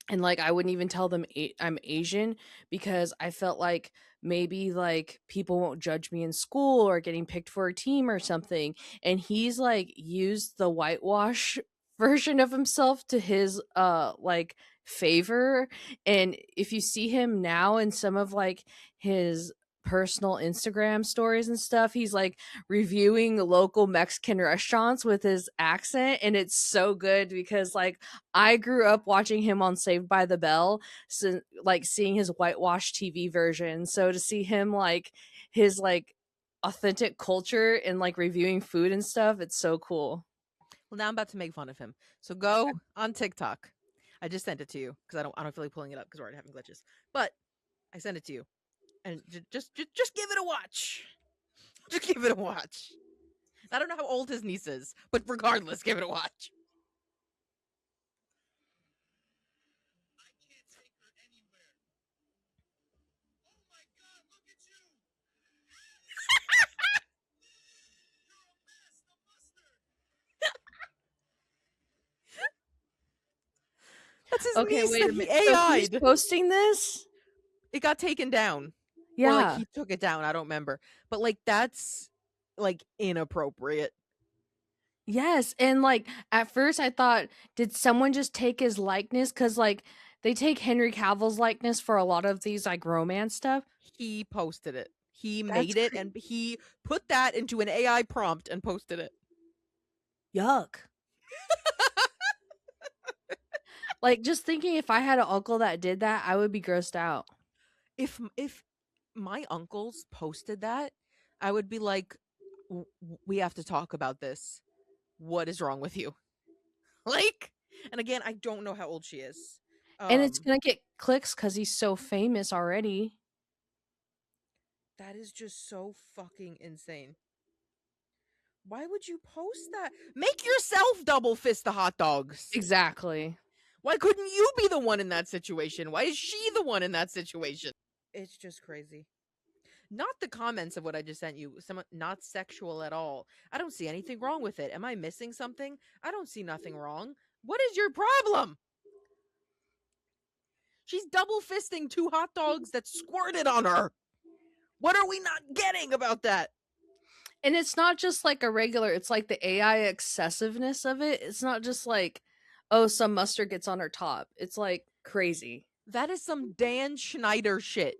and like I wouldn't even tell them I'm Asian because I felt like maybe like people won't judge me in school or getting picked for a team or something. And he's like used the whitewash version of himself to his like favor. And if you see him now in some of like his personal Instagram stories and stuff, he's like reviewing local Mexican restaurants with his accent, and it's so good because like I grew up watching him on Saved by the Bell, so like seeing his whitewash TV version. So to see him like his like authentic culture and like reviewing food and stuff, it's so cool. Well, now I'm about to make fun of him. So go on TikTok. I just sent it to you because I don't feel like pulling it up because we're already having glitches. But I sent it to you, and just give it a watch. Just give it a watch. I don't know how old his niece is, but regardless, give it a watch. That's his Okay, niece wait that a he minute. So he's AI'd. posting this? It got taken down, or like Yeah. he took it down. I don't remember, but like that's like inappropriate. Yes, and like at first I thought, did someone just take his likeness? Because like they take Henry Cavill's likeness for a lot of these like romance stuff. He posted it. He That's made it, and he put that into an AI prompt and posted it. Yuck. Like, just thinking if I had an uncle that did that, I would be grossed out. If my uncles posted that, I would be like, We have to talk about this. What is wrong with you?" Like, and again, I don't know how old she is. And it's Um, gonna get clicks because he's so famous already. that is just so fucking insane. Why would you post that? Make yourself double fist the hot dogs. Exactly. Why couldn't you be the one in that situation? Why is she the one in that situation? It's just crazy. Not the comments of what I just sent you. Some not sexual at all. I don't see anything wrong with it. Am I missing something? I don't see nothing wrong. What is your problem? She's double fisting 2 hot dogs that squirted on her. What are we not getting about that? And it's not just like a regular, it's like the AI excessiveness of it. It's not just like, oh, some mustard gets on her top. It's like crazy. That is some Dan Schneider shit.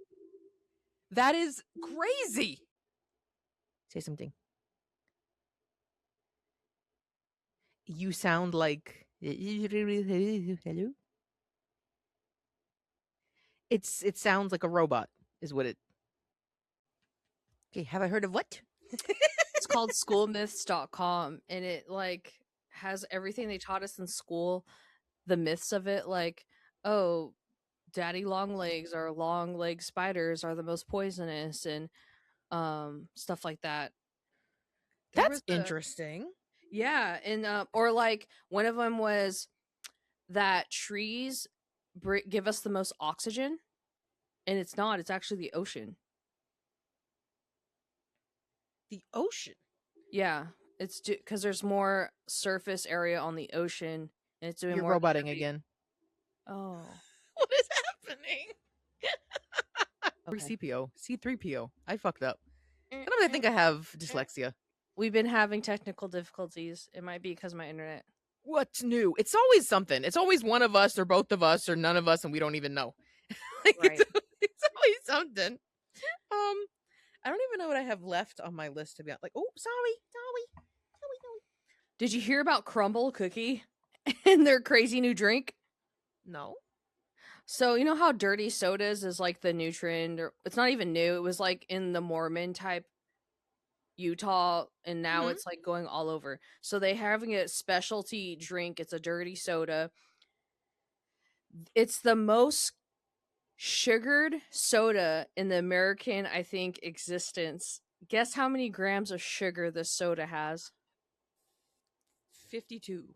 That is crazy. Say something. You sound like hello. It sounds like a robot is what it. Okay, have I heard of what? It's called schoolmyths.com, and it like has everything they taught us in school, the myths of it, like, oh, daddy long legs or long leg spiders are the most poisonous, and stuff like that. There That's was a interesting. Yeah, and or like one of them was that trees give us the most oxygen, and it's not. It's actually the ocean. The ocean. Yeah, it's because there's more surface area on the ocean, and it's doing You're more of the roboting heavy. again. Oh, What is happening? okay. C-3PO. C3PO. I fucked up. Sometimes I think I have dyslexia. We've been having technical difficulties. It might be because of my internet. What's new? It's always something. It's always one of us or both of us or none of us and we don't even know. Like Right. it's always something. I don't even know what I have left on my list to be like, oh, sorry. Did you hear about Crumble Cookie and their crazy new drink? No. So you know how dirty sodas is like the new trend, or it's not even new. It was like in the Mormon type Utah, and now Mm-hmm. it's like going all over. So they having a specialty drink. It's a dirty soda. It's the most sugared soda in the American, I think, existence. Guess how many grams of sugar this soda has? 52.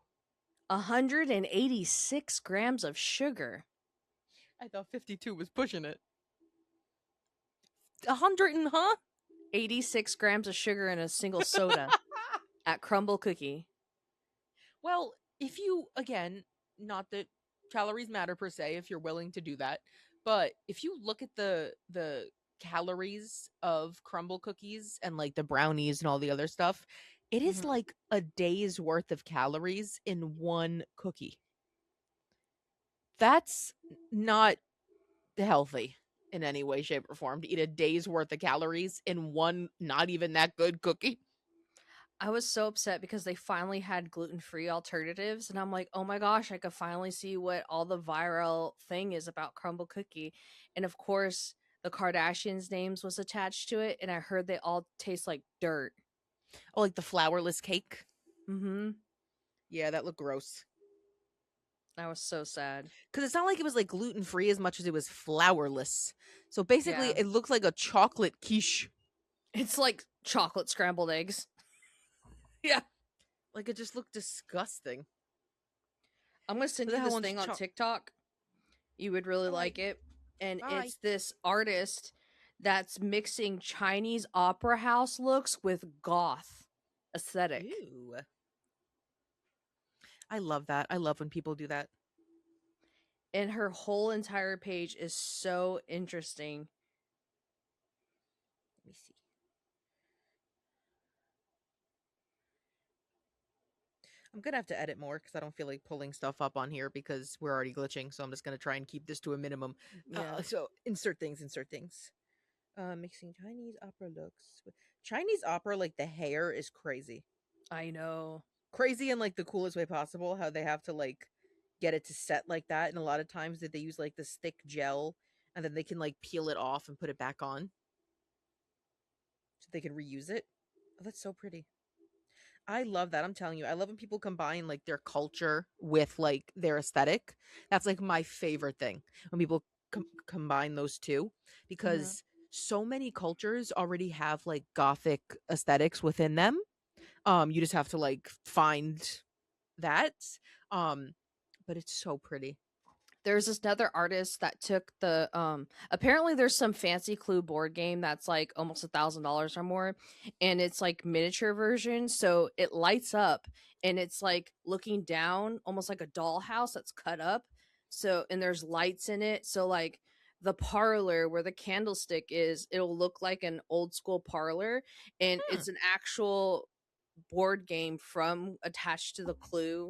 186 grams of sugar. I thought 52 was pushing it. 100 and 86 grams of sugar in a single soda at Crumble Cookie. Well, if you again, not that calories matter per se if you're willing to do that, but if you look at the calories of crumble cookies and like the brownies and all the other stuff, it is Mhm. like a day's worth of calories in one cookie. That's not healthy in any way, shape, or form to eat a day's worth of calories in one not even that good cookie. I was so upset because they finally had gluten-free alternatives, and I'm like, "Oh my gosh, I could finally see what all the viral thing is about Crumble Cookie." And of course, the Kardashians' names was attached to it, and I heard they all taste like dirt. Oh, like the flourless cake. Mhm. Yeah, that looked gross. I was so sad. Because it's not like it was like gluten free as much as it was flourless. So basically, Yeah. it looked like a chocolate quiche. It's like chocolate scrambled eggs. Yeah. Like it just looked disgusting. I'm going to send Who the you hell this wants thing on TikTok. You would really All right. like it. And Bye. it's this artist that's mixing Chinese opera house looks with goth aesthetic. Ew. I love that. I love when people do that. And her whole entire page is so interesting. Let me see. I'm gonna have to edit more because I don't feel like pulling stuff up on here because we're already glitching. So I'm just gonna try and keep this to a minimum. Yeah. So insert things. Mixing Chinese opera looks. Chinese opera, like the hair is crazy. I know. crazy in like the coolest way possible how they have to like get it to set like that, and a lot of times that they use like this thick gel and then they can like peel it off and put it back on so they can reuse it. Oh, that's so pretty. I love that. I'm telling you, I love when people combine like their culture with like their aesthetic. That's like my favorite thing when people combine those two, Mm-hmm. because so many cultures already have like gothic aesthetics within them. You just have to like find that. Um, but it's so pretty. There's this another artist that took the apparently there's some fancy clue board game that's like almost $1,000 or more, and it's like miniature version, so it lights up and it's like looking down almost like a dollhouse that's cut up, so and there's lights in it, so like the parlor where the candlestick is, it'll look like an old school parlor, and Hmm, it's an actual board game from attached to the clue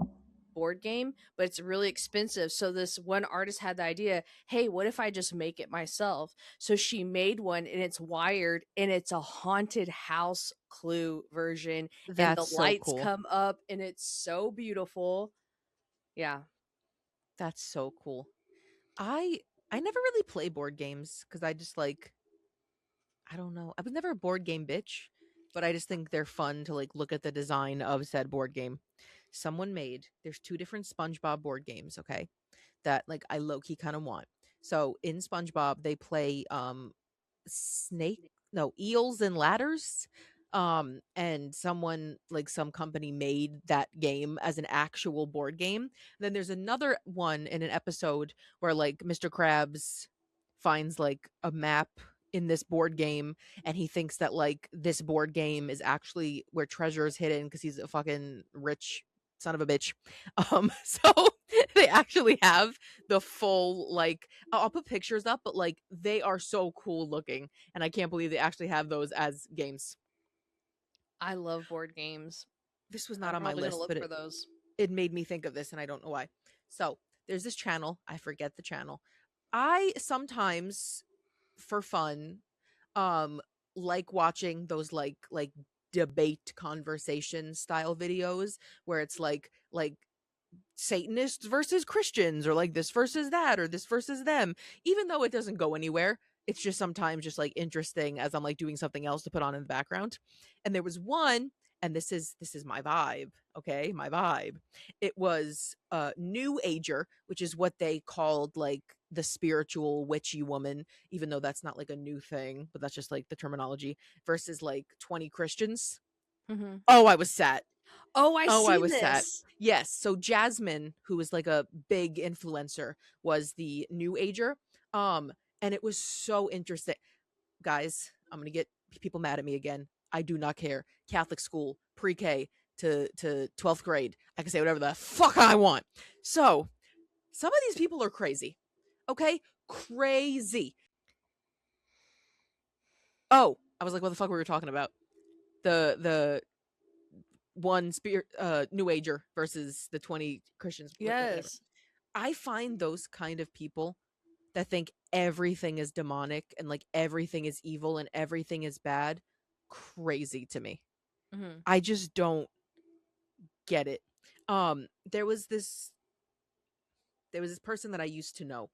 board game, but it's really expensive. So this one artist had the idea, hey, what if I just make it myself? So she made one and it's wired and it's a haunted house clue version, and the that's so lights cool. come up and it's so beautiful. Yeah. That's so cool. I I never really play board games because I just like, I don't know. I was never a board game bitch, but I just think they're fun to like look at the design of said board game. Someone made, there's two different SpongeBob board games, okay? That like I low key kind of want. So in SpongeBob, they play snake no eels and ladders, and someone like some company made that game as an actual board game. Then there's another one in an episode where like Mr. Krabs finds like a map in this board game, and he thinks that like this board game is actually where treasure is hidden because he's a fucking rich son of a bitch. So they actually have the full like, I'll put pictures up, but like they are so cool looking, and I can't believe they actually have those as games. I love board games. This was not I'm on my probably gonna list, look but for those. it made me think of this, and I don't know why. So there's this channel, I forget the channel. I sometimes, for fun, um, like watching those like debate conversation style videos where it's like Satanists versus Christians, or like this versus that, or this versus them. Even though it doesn't go anywhere, it's just sometimes just like interesting as I'm like doing something else to put on in the background. And there was one, and this is my vibe, okay? My vibe. It was New Ager, which is what they called like the spiritual witchy woman, even though that's not like a new thing, but that's just like the terminology, versus like 20 Christians. Mm-hmm. Oh, I was sad. Oh, I Oh, I seen was sad. this. Yes. So Jasmine, who was like a big influencer, was the new ager. Um, and it was so interesting. Guys, I'm gonna get people mad at me again. I do not care. Catholic school, pre-K to 12th grade. I can say whatever the fuck I want. So some of these people are crazy. Okay? Crazy. Oh, I was like, what the fuck were we talking about? The one spirit new ager versus the 20 Christians, whatever. Yes. I find those kind of people that think everything is demonic and like everything is evil and everything is bad crazy to me. Mm-hmm. I just don't get it. There was this person that I used to know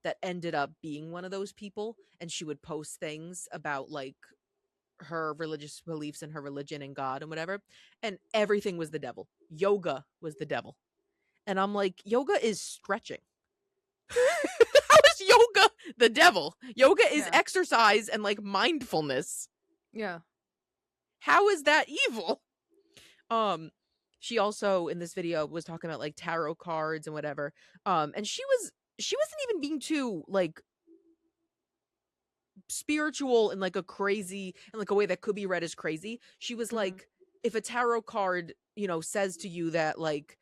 that ended up being one of those people, and she would post things about like her religious beliefs and her religion and God and whatever, and everything was the devil. Yoga was the devil. And I'm like, yoga is stretching. How is yoga the devil? Yoga is Yeah. exercise and like mindfulness. Yeah. How is that evil? Um, she also in this video was talking about like tarot cards and whatever. And she wasn't even being too like spiritual in like a crazy, in like a way that could be read as crazy. She was Mm-hmm. like, if a tarot card, says to you that like,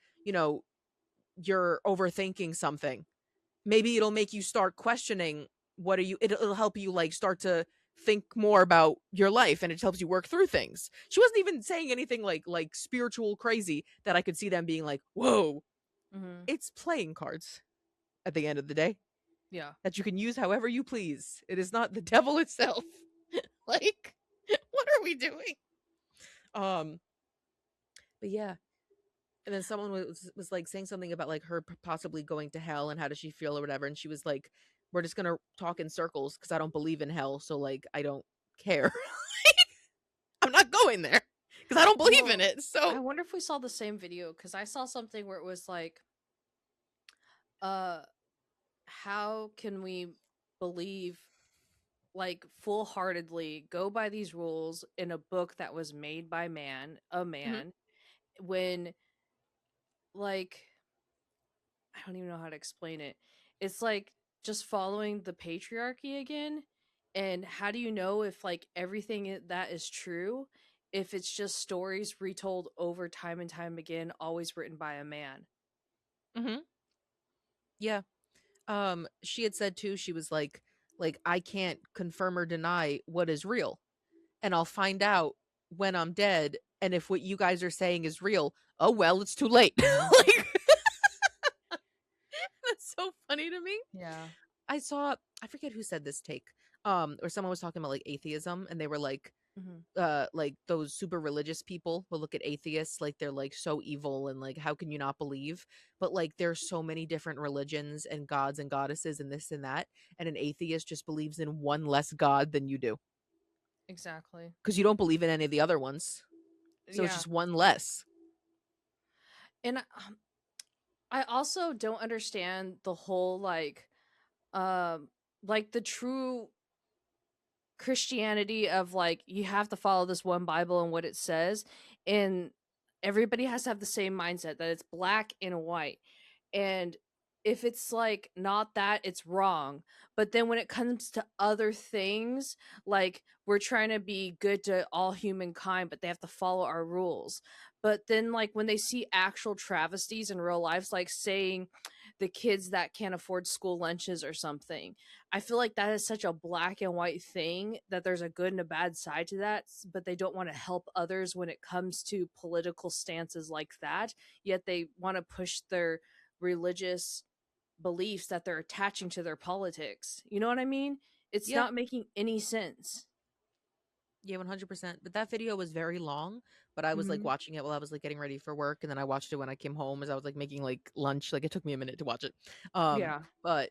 you're overthinking something, maybe it'll make you start questioning what are you, it'll help you like start to think more about your life, and it helps you work through things. She wasn't even saying anything like spiritual crazy that I could see them being like, whoa. Mm-hmm. It's playing cards at the end of the day Yeah. that you can use however you please. It is not the devil itself. Like, what are we doing? Um but yeah, And then someone was like saying something about like her possibly going to hell and how does she feel or whatever, and she was like, "We're just gonna talk in circles because I don't believe in hell, so like I don't care. I'm not going there because I don't believe in Well, it." I So, wonder if we saw the same video because I saw something where it was like, uh, how can we believe like full heartedly go by these rules in a book that was made by a mhm, man, when like I don't even know how to explain it. It's like just following the patriarchy again. And how do you know if like that is true if it's just stories retold over time and time again, always written by a man? mhm, yeah. She had said too, she was like I can't confirm or deny what is real, and I'll find out when I'm dead. And if what you guys are saying is real, oh well, it's too late. Like that's so funny to me. Yeah. I forget who said this take. Or someone was talking about like atheism, and they were Hmm. like those super religious people will look at atheists like they're like so evil and like how can you not believe, but like there's so many different religions and gods and goddesses and this and that, and an atheist just believes in one less god than you do Exactly. because you don't believe in any of the other ones, so it's Yeah. just one less. And I also don't understand the whole um like the true Christianity of like you have to follow this one Bible and what it says, and everybody has to have the same mindset that it's black and white. And if it's like not that, it's wrong. But then when it comes to other things, like we're trying to be good to all humankind, but they have to follow our rules. But then like when they see actual travesties in real life, like saying the kids that can't afford school lunches or something, I feel like that is such a black and white thing that there's a good and a bad side to that, but they don't want to help others when it comes to political stances like that. Yet they want to push their religious beliefs that they're attaching to their politics. You know what I mean? It's Yeah, not making any sense. yeah, 100%. But that video was very long, but I was like Hmm. watching it while I was like getting ready for work, and then I watched it when I came home as I was like making like lunch. Like it took me a minute to watch it. Yeah. But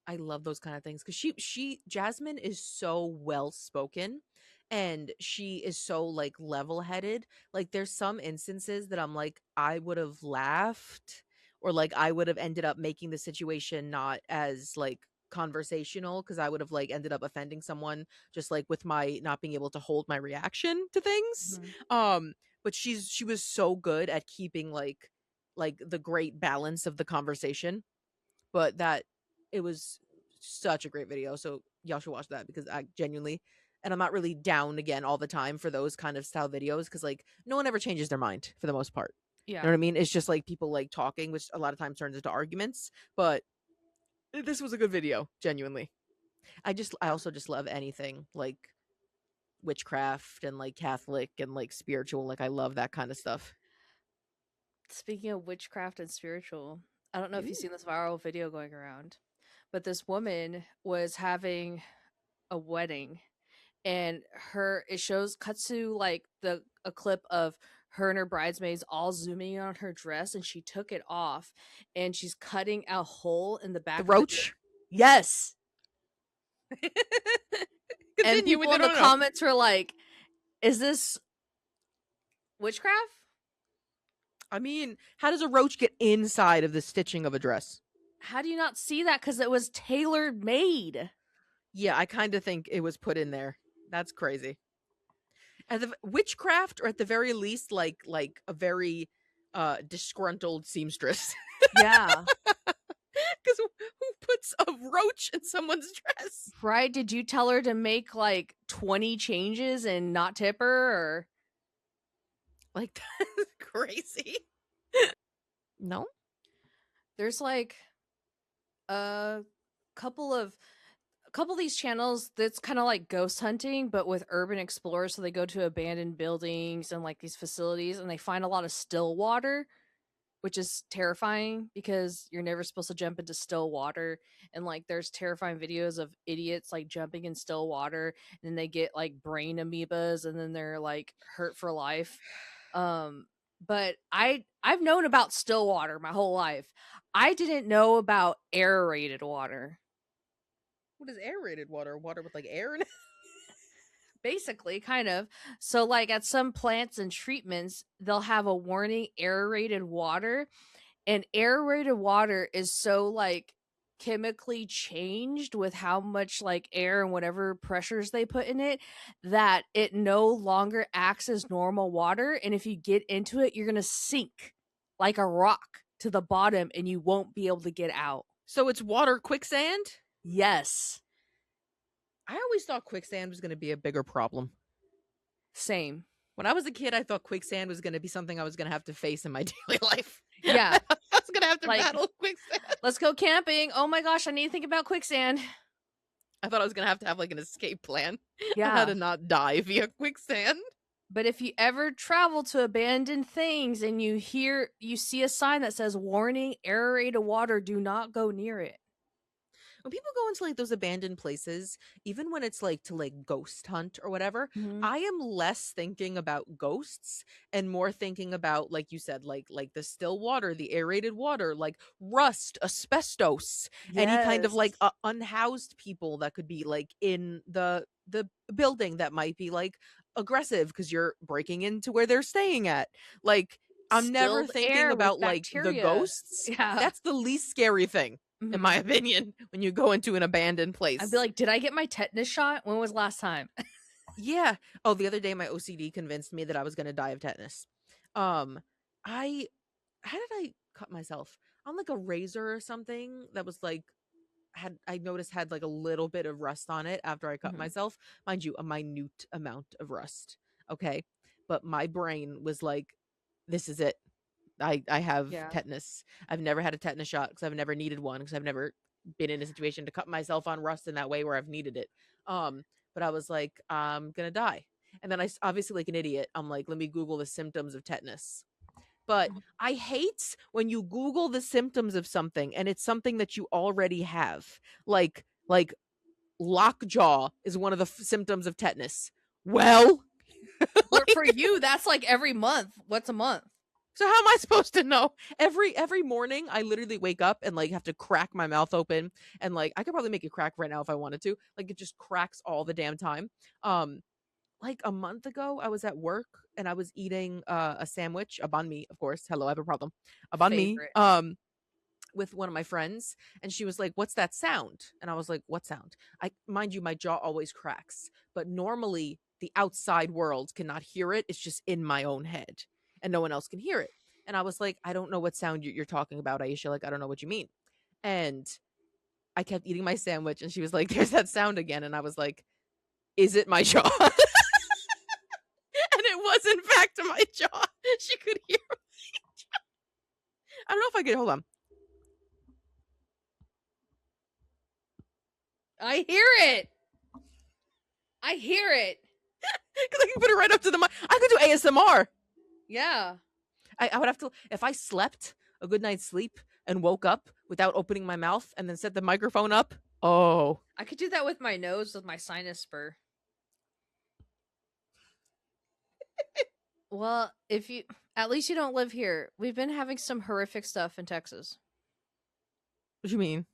I love those kind of things because she Jasmine is so well spoken, and she is so like level headed. Like there's some instances that I'm like I would have laughed, or like I would have ended up making the situation not as like conversational because I would have like ended up offending someone just like with my not being able to hold my reaction to things. Hmm. Um but she was so good at keeping like the great balance of the conversation, but that it was such a great video. So y'all should watch that because I genuinely, and I'm not really down again all the time for those kind of style videos because like no one ever changes their mind for the most part. You know Yeah. what I mean? It's just like people like talking, which a lot of times turns into arguments. But this was a good video, genuinely. I also just love anything like witchcraft and like Catholic and like spiritual. Like I love that kind of stuff. Speaking of witchcraft and spiritual, I don't know if you've Ooh. seen this viral video going around, but this woman was having a wedding, and her it shows cuts to like the a clip of her and her bridesmaids all zooming in on her dress, and she took it off, and she's cutting a hole in the The back of the dress. roach. Yes. And Continue with people it. in the No, no. comments were like, is this witchcraft? I mean, how does a roach get inside of the stitching of a dress? How do you not see that? Because it was tailor made. Yeah, I kind of think it was put in there. That's crazy. At the witchcraft, or at the very least, like a very disgruntled seamstress. Yeah. Because who puts a roach in someone's dress? Right? Did you tell her to make like 20 changes and not tip her? Or Like that's crazy. No. there's like a couple of these channels that's kind of like ghost hunting but with urban explorers, so they go to abandoned buildings and like these facilities, and they find a lot of still water, which is terrifying because you're never supposed to jump into still water. And like there's terrifying videos of idiots like jumping in still water, and then they get like brain amoebas, and then they're like hurt for life. um but I've known about still water my whole life. I didn't know about aerated water. What is aerated water? Water with like air in it? Basically, kind of. So like at some plants and treatments, they'll have a warning aerated water, and aerated water is so like chemically changed with how much like air and whatever pressures they put in it that it no longer acts as normal water, and if you get into it you're going to sink like a rock to the bottom and you won't be able to get out. So it's water quicksand? Yes. I always thought quicksand was going to be a bigger problem. Same. When I was a kid, I thought quicksand was going to be something I was going to have to face in my daily life. Yeah. I was going to have to Like, battle quicksand. let's go camping. Oh my gosh, I need to think about quicksand. I thought I was going to have like an escape plan on how Yeah. to not die via quicksand. But if you ever travel to abandoned things and you see a sign that says warning aerated water, do not go near it. When people go into like those abandoned places, even when it's like to like ghost hunt or whatever, Mhm. I am less thinking about ghosts and more thinking about, like you said, like the still water, the aerated water, like rust, asbestos, any kind of like Yes. unhoused people that could be like in the building that might be like aggressive because you're breaking into where they're staying at. Like I'm never Stilled thinking air with about like the bacteria. ghosts. Yeah. That's the least scary thing in Mhm. my opinion, when you go into an abandoned I'd be place. like, did I get my tetanus shot? When was last time? Yeah. Oh, the other day my OCD convinced me that I was gonna die of tetanus. Um, I how did I cut myself? On like a razor or something that was like had I noticed had like a little bit of rust on it after I cut Mhm. myself. Mind you, a minute amount of rust. Okay. But my brain was like, this is it. I have Yeah. tetanus. I've never had a tetanus shot because I've never needed one because I've never been in a situation to cut myself on rust in that way where I've needed it. But I was like, I'm gonna die. And then obviously like an idiot, I'm like, let me Google the symptoms of tetanus. But I hate when you Google the symptoms of something and it's something that you already have. Like lockjaw is one of the symptoms of tetanus. Well, For like you, that's like every month. What's a month? so how am I supposed to know? Every morning I literally wake up and like have to crack my mouth open and like I could probably make it crack right now if I wanted to. Like it just cracks all the damn time. Um like a month ago I was at work and I was eating a sandwich, a banh mi, of course. Hello, I have a problem. A banh mi Favorite. with one of my friends and she was like, "What's that sound?" And I was like, "What sound?" I mind you my jaw always cracks, but normally the outside world cannot hear it. It's just in my own head and no one else can hear it. And I was like, "I don't know what sound you're talking about, Aisha. Like I don't know what you mean." And I kept eating my sandwich and she was like, "There's that sound again." And I was like, "Is it my jaw?" And it was in fact my jaw. She could hear. I don't know if I could hold on. I hear it. I hear it. Because I can put it right up to the mic. I could do ASMR. Yeah. I would have to, if I slept a good night's sleep and woke up without opening my mouth and then set the microphone up. Oh, I could do that with my nose with my sinus spur. Well, if you at least you don't live here. We've been having some horrific stuff in Texas. what do you mean?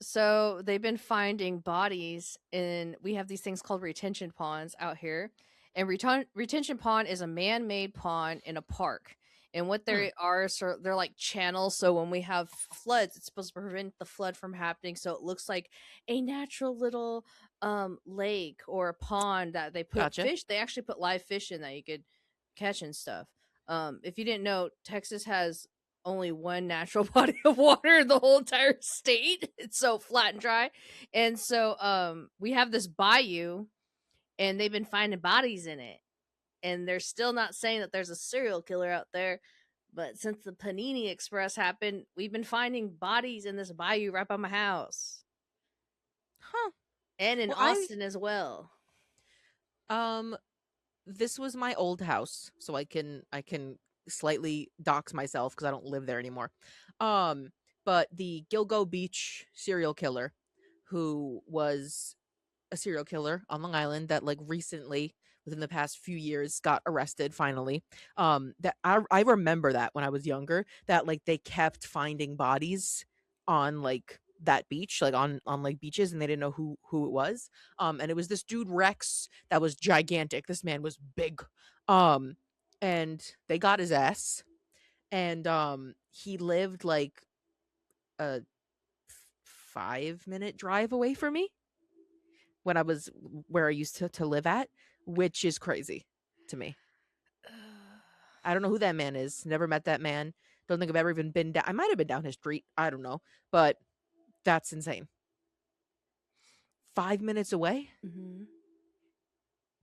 So they've been finding bodies in we have these things called retention ponds out here. And retention pond is a man-made pond in a park. And what Hmm. they are, so they're like channels. So when we have floods, it's supposed to prevent the flood from happening. So it looks like a natural little lake or a pond that they put Gotcha. fish. They actually put live fish in that you could catch and stuff. If you didn't know, Texas has only one natural body of water in the whole entire state. It's so flat and dry. And so we have this bayou and they've been finding bodies in it. And they're still not saying that there's a serial killer out there. But since the Panini Express happened, we've been finding bodies in this bayou right by my house. Huh. And in Well, Austin as well. um, this was my old house, so I can slightly dox myself because I don't live there anymore. Um, but the Gilgo Beach serial killer, who was a serial killer on Long Island that like recently within the past few years got arrested finally. That I remember that when I was younger, that like they kept finding bodies on like that beach, like on like beaches, and they didn't know who it was. And it was this dude Rex that was gigantic. This man was big. Um, and they got his ass, and he lived like a 5-minute drive away from me when I was where I used to live at, which is crazy to me. I don't know who that man is. Never met that man. Don't think I've ever even been down. I might have been down his street. I don't know, but that's insane. 5 minutes away. Mm-hmm.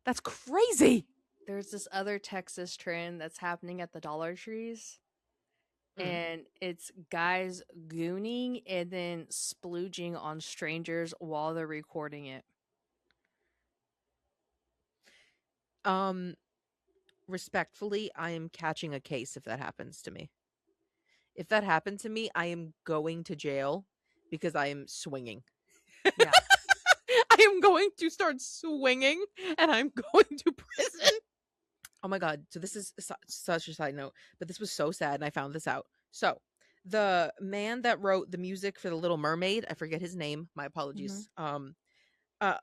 That's crazy. There's this other Texas trend that's happening at the Dollar Trees, Mm. and it's guys gooning and then splooging on strangers while they're recording it. Um, Respectfully, I am catching a case if that happens to me. If that happened to me, I am going to jail because I am swinging. Yeah. I am going to start swinging and I'm going to prison. Oh my god. So this is such a side note, but this was so sad and I found this out. So, the man that wrote the music for The Little Mermaid, I forget his name. My Mm-hmm. apologies.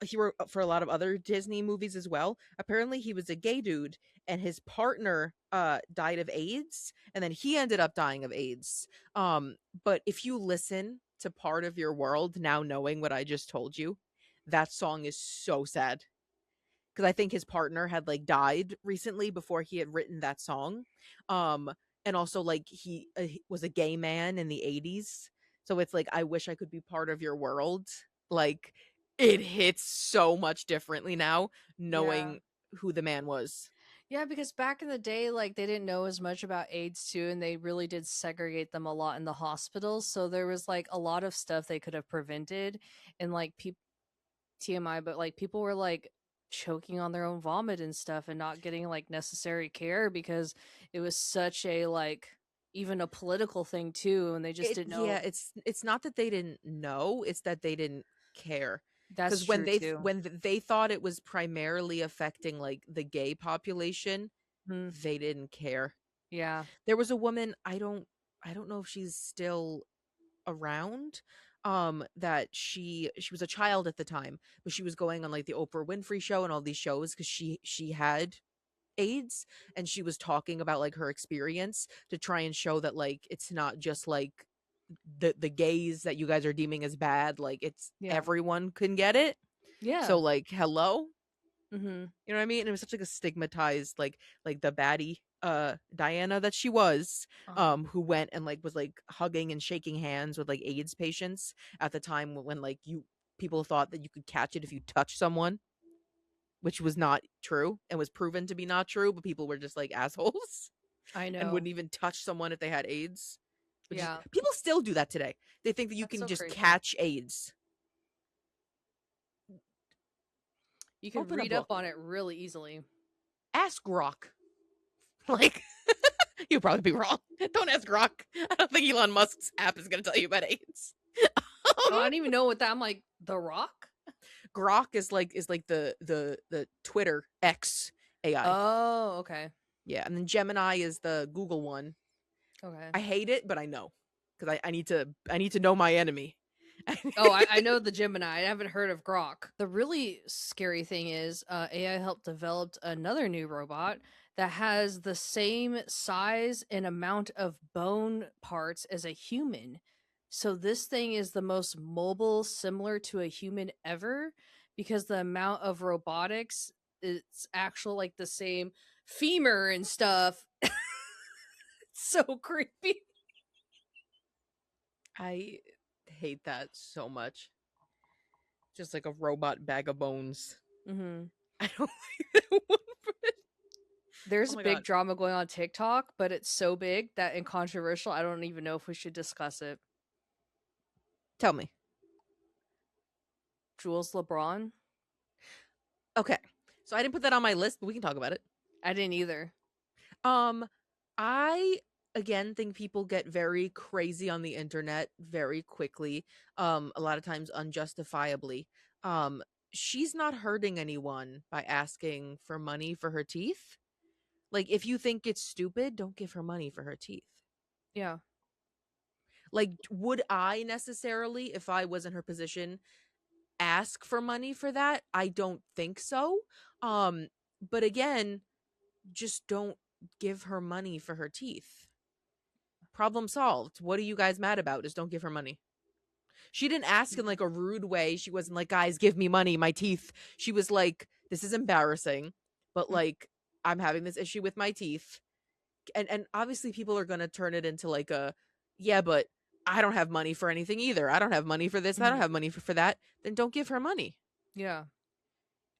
He wrote for a lot of other Disney movies as well. Apparently he was a gay dude and his partner died of AIDS and then he ended up dying of AIDS. But if you listen to Part of Your World now knowing what I just told you, that song is so sad because I think his partner had like died recently before he had written that song. Um and also like he was a gay man in the 80s. So it's like I wish I could be part of your world. Like it hits so much differently now Yeah. knowing who the man was. Yeah, because back in the day, like they didn't know as much about AIDS too, and they really did segregate them a lot in the hospitals. So there was like a lot of stuff they could have prevented, and like TMI, but like people were like choking on their own vomit and stuff, and not getting like necessary care because it was such a like even a political thing too, and they just didn't Yeah, know. it's not that they didn't know, it's that they didn't care. That's Because when true too. they thought it was primarily affecting like the gay population, Hmm. they didn't care. Yeah. There was a woman, I don't know if she's still around, that she was a child at the time, but she was going on like the Oprah Winfrey show and all these shows because she had AIDS, and she was talking about like her experience to try and show that like it's not just like the gays that you guys are deeming as bad, like it's Yeah. everyone can get it. Yeah. So like hello, Mm-hmm. you know what I mean? And it was such like a stigmatized like the baddie Diana that she was, Uh-huh. who went and like was like hugging and shaking hands with like AIDS patients at the time when like you people thought that you could catch it if you touch someone, which was not true and was proven to be not true, but people were just like assholes I and know. wouldn't even touch someone if they had AIDS. Which is Yeah. people still do that today. They think that you That's can so just crazy. catch AIDS. You could Open a read up book. on it really easily. Ask Grok. Like you'll probably be wrong. Don't ask Grok. I don't think Elon Musk's app is going to tell you about AIDS. Oh, I don't even know what that. I'm like The Rock. Grok is like the Twitter X AI. Oh, okay, Yeah, and then Gemini is the Google one. okay. I hate it, but I know because I need to know my enemy. Oh, I know the Gemini. I haven't heard of Grok. The really scary thing is, AI helped develop another new robot that has the same size and amount of bone parts as a human. So this thing is the most mobile, similar to a human ever, because the amount of robotics, it's actual like the same femur and stuff. It's so creepy. I hate that so much. Just like a robot bag of bones. Hmm. I don't like that one. There's Oh a my big god. drama going on TikTok, but it's so big that and controversial, I don't even know if we should discuss it. Tell me. Jules LeBron? Okay. So I didn't put that on my list, but we can talk about it. I didn't either. Um, I again think people get very crazy on the internet very quickly, a lot of times unjustifiably. Um, she's not hurting anyone by asking for money for her teeth. Like, if you think it's stupid, don't give her money for her teeth. Yeah. Like, would I necessarily, if I was in her position, ask for money for that? I don't think so. But again, just don't give her money for her teeth. Problem solved. What are you guys mad about? Just don't give her money. She didn't ask in like a rude way. She wasn't like, guys, give me money, my teeth. She was like, this is embarrassing, but like, I'm having this issue with my teeth. And obviously people are going to turn it into like a, yeah, but I don't have money for anything either. I don't have money for this. I don't Mhm. have money for that. Then don't give her money. Yeah.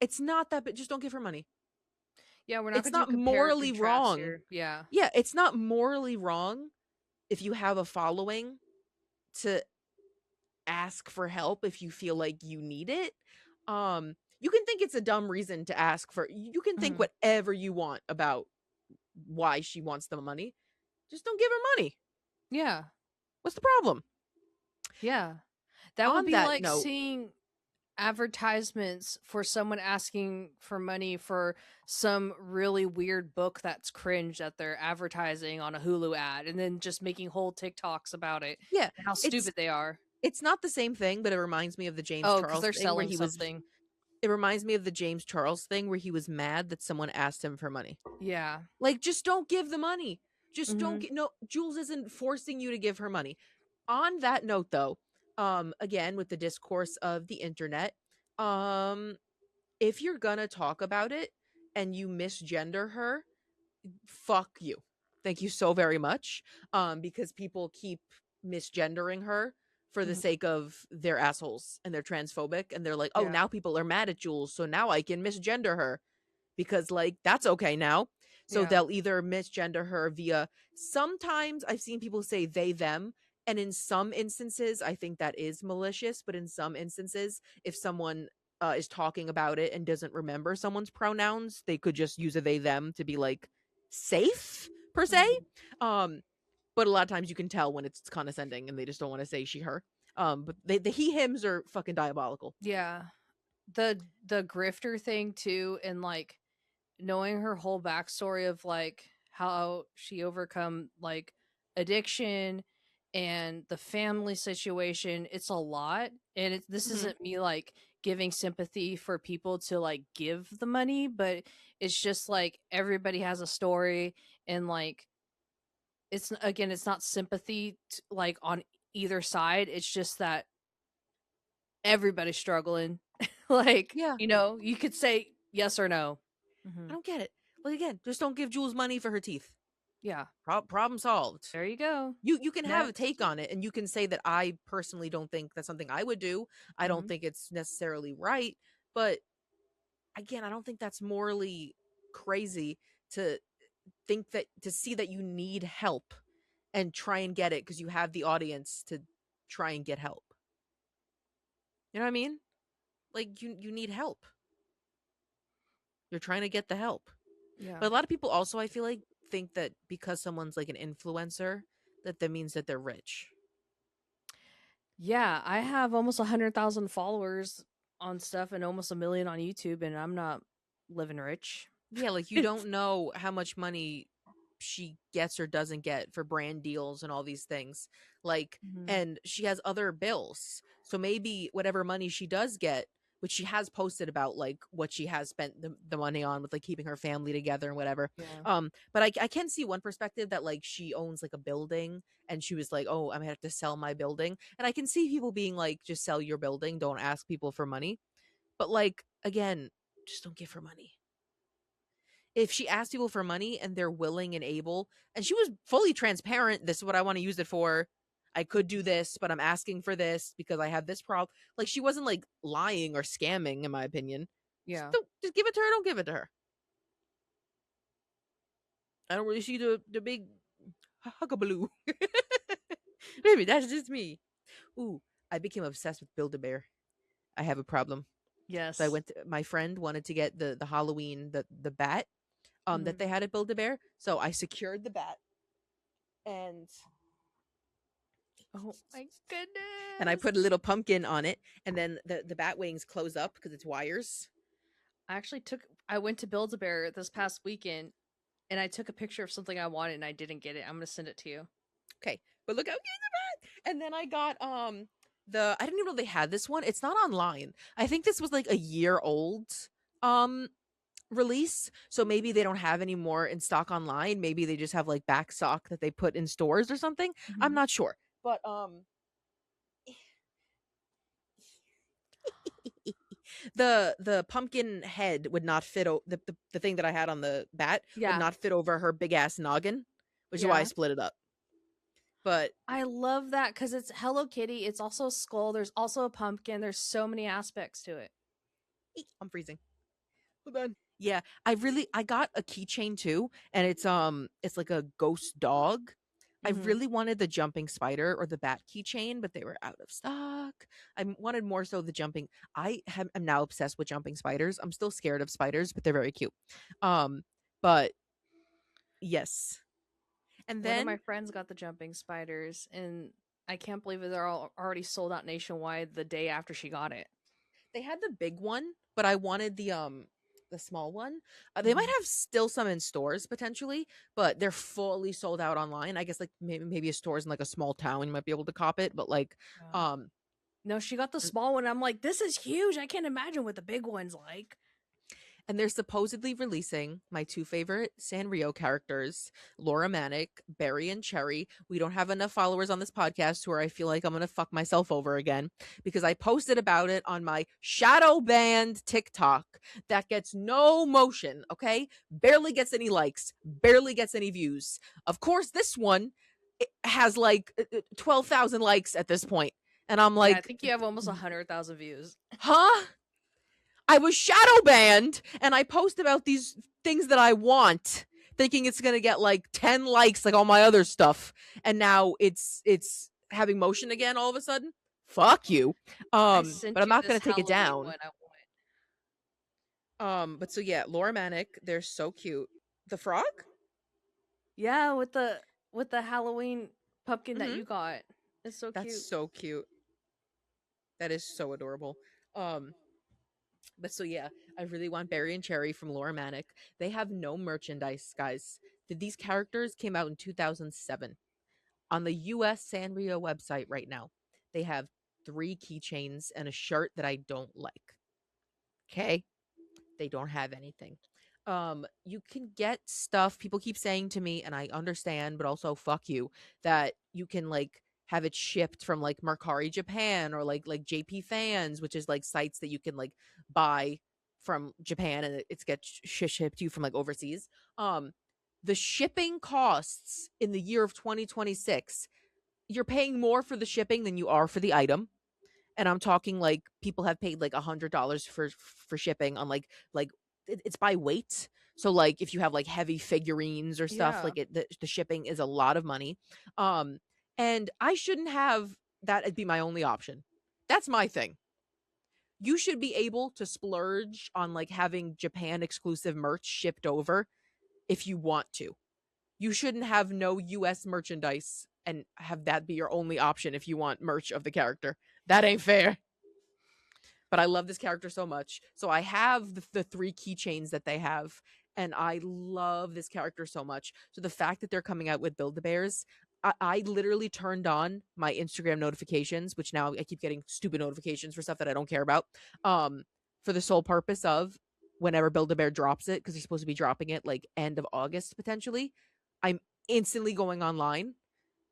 It's not that, but just don't give her money. Yeah, we're not It's gonna do not compare and morally contrast wrong. here. Yeah. Yeah, it's not morally wrong if you have a following to ask for help if you feel like you need it. You can think it's a dumb reason to ask for, you can think Mhm. whatever you want about why she wants the money. Just don't give her money. Yeah. What's the problem? Yeah. That would On be that like note, seeing advertisements for someone asking for money for some really weird book that's cringe that they're advertising on a Hulu ad and then just making whole TikToks about it yeah, and how it's stupid they are. it's not the same thing, but it reminds me of the James Oh, because Charles they're thing where selling he was something. it reminds me of the James Charles thing where he was mad that someone asked him for money. Yeah. Like, just don't give the money. Just don't Hmm. get, no, Jules isn't forcing you to give her money. On that note though, again with the discourse of the internet, um if you're gonna talk about it and you misgender her, fuck you. Thank you so very much. Because people keep misgendering her for the Hmm. sake of they're assholes and they're transphobic and they're like, oh, Yeah. now people are mad at Jules, so now I can misgender her because like that's okay now. So Yeah. they'll either misgender her via, sometimes I've seen people say they them, and in some instances I think that is malicious, but in some instances if someone is talking about it and doesn't remember someone's pronouns, they could just use a they them to be like safe per se. Hmm. um but a lot of times you can tell when it's condescending and they just don't want to say she her. But the he hims are fucking diabolical. Yeah. The grifter thing too, and like knowing her whole backstory of like how she overcome like addiction and the family situation, it's a lot. And this Hmm. isn't me like giving sympathy for people to like give the money, but it's just like everybody has a story. And like it's, again, it's not sympathy like on either side, it's just that everybody's struggling. Like, Yeah, you could say yes or no. I Hmm. don't get it. Like, again, just don't give Jules money for her teeth. Yeah. Problem solved. There you go. You can have a take Next. on it and you can say that I personally don't think that's something I would do. I don't Mhm. think it's necessarily right, but again, I don't think that's morally crazy to think that, to see that you need help and try and get it because you have the audience to try and get help. You know what I mean? Like, you need help. You're trying to get the help. Yeah. But a lot of people also, I feel like, think that because someone's like an influencer, that means that they're rich. Yeah, I have almost 100,000 followers on stuff and almost a million on YouTube, and I'm not living rich. Yeah, like you don't know how much money she gets or doesn't get for brand deals and all these things. Like, Mhm. and she has other bills. So maybe whatever money she does get, which she has posted about like what she has spent the money on with like keeping her family together and whatever. Yeah. But I can see one perspective that like she owns like a building and she was like, oh, I'm gonna have to sell my building. And I can see people being like, just sell your building, don't ask people for money. But like, again, just don't give her money. If she asked people for money and they're willing and able, and she was fully transparent, this is what I want to use it for. I could do this, but I'm asking for this because I have this problem. Like, she wasn't like lying or scamming, in my opinion. Yeah. Just give it to her. Don't give it to her. I don't really see the big hugabaloo. Maybe that's just me. Ooh, I became obsessed with Build a Bear. I have a problem. So I Yes. went. My friend wanted to get the Halloween the bat that Mhm. they had at Build a Bear. So I secured the bat and Oh my And I goodness. put a little pumpkin on it, and then the bat wings close up because it's wires. I went to Build-A-Bear this past weekend and I took a picture of something I wanted and I didn't get it. I'm gonna send it to you. Okay, but look how cute the bat. And then I got I didn't even know they had this one. It's not online. I think this was like a year old um release, so maybe they don't have any more in stock online. Maybe they just have like back stock that they put in stores or something. I'm Mhm. not sure, but the pumpkin head would not fit the thing that I had on the bat would Yeah. not fit over her big ass noggin, which is why I Yeah. split it up. But I love that because it's Hello Kitty. It's also a skull. There's also a pumpkin. There's so many aspects to it. I'm freezing. Hold on. Yeah, I got a keychain too, and it's like a ghost dog. I Hmm. really wanted the jumping spider or the bat keychain, but they were out of stock. I wanted more so the jumping. I'm now obsessed with jumping spiders. I'm still scared of spiders, but they're very cute. Um, but yes. And One of my then friends got the jumping spiders, and I can't believe they're all already sold out nationwide the day after she got it. they had the big one, but I wanted the small one. They might Hmm. have still some in stores potentially, but they're fully sold out online. I guess like maybe a stores in like a small town you might be able to cop it, but like Yeah. um No, she got the small one. I'm like, this is huge. I can't imagine what the big one's like. and they're supposedly releasing my two favorite Sanrio characters, Laura Manic, Barry, and Cherry. We don't have enough followers on this podcast where I feel like I'm going to fuck myself over again because I posted about it on my shadow banned TikTok that gets no motion, okay? Barely gets any likes, barely gets any views. Of course, this one it has like 12,000 likes at this point. And I'm Yeah, I like, think you have almost 100,000 views. huh? I was shadow banned and I post about these things that I want, thinking it's gonna get like 10 likes like all my other stuff. And now it's having motion again all of a sudden. Fuck you. I But sent I'm you not this gonna take it Halloween down. one I want. But so yeah, Laura Manic, they're so cute. The frog? Yeah, with the Halloween pumpkin that Mm-hmm. you got. It's so That's cute. so cute. That is so adorable. Um, but so yeah, I really want Barry and Cherry from Laura Manic. They have no merchandise, guys. These characters came out in 2007. On the US Sanrio website right now, they have 3 keychains and a shirt that I don't like. Okay? They don't have anything. You can get stuff. People keep saying to me, and I understand, but also fuck you, that you can like have it shipped from like Mercari Japan or like JP Fans, which is like sites that you can like buy from Japan and it's get shipped to you from like overseas. Um, the shipping costs in the year of 2026, you're paying more for the shipping than you are for the item. And I'm talking like people have paid like $100 for shipping on like it's by weight. So like if you have like heavy figurines or stuff, Yeah. like the shipping is a lot of money. Um, and I shouldn't have that be my only option. That's my thing. You should be able to splurge on like having Japan exclusive merch shipped over if you want to. You shouldn't have no US merchandise and have that be your only option if you want merch of the character. That ain't fair. But I love this character so much. So I have the 3 keychains that they have, and I love this character so much. So the fact that they're coming out with Build-A-Bears, I literally turned on my Instagram notifications, which now I keep getting stupid notifications for stuff that I don't care about, for the sole purpose of whenever Build-A-Bear drops it, because they're supposed to be dropping it like end of August potentially. I'm instantly going online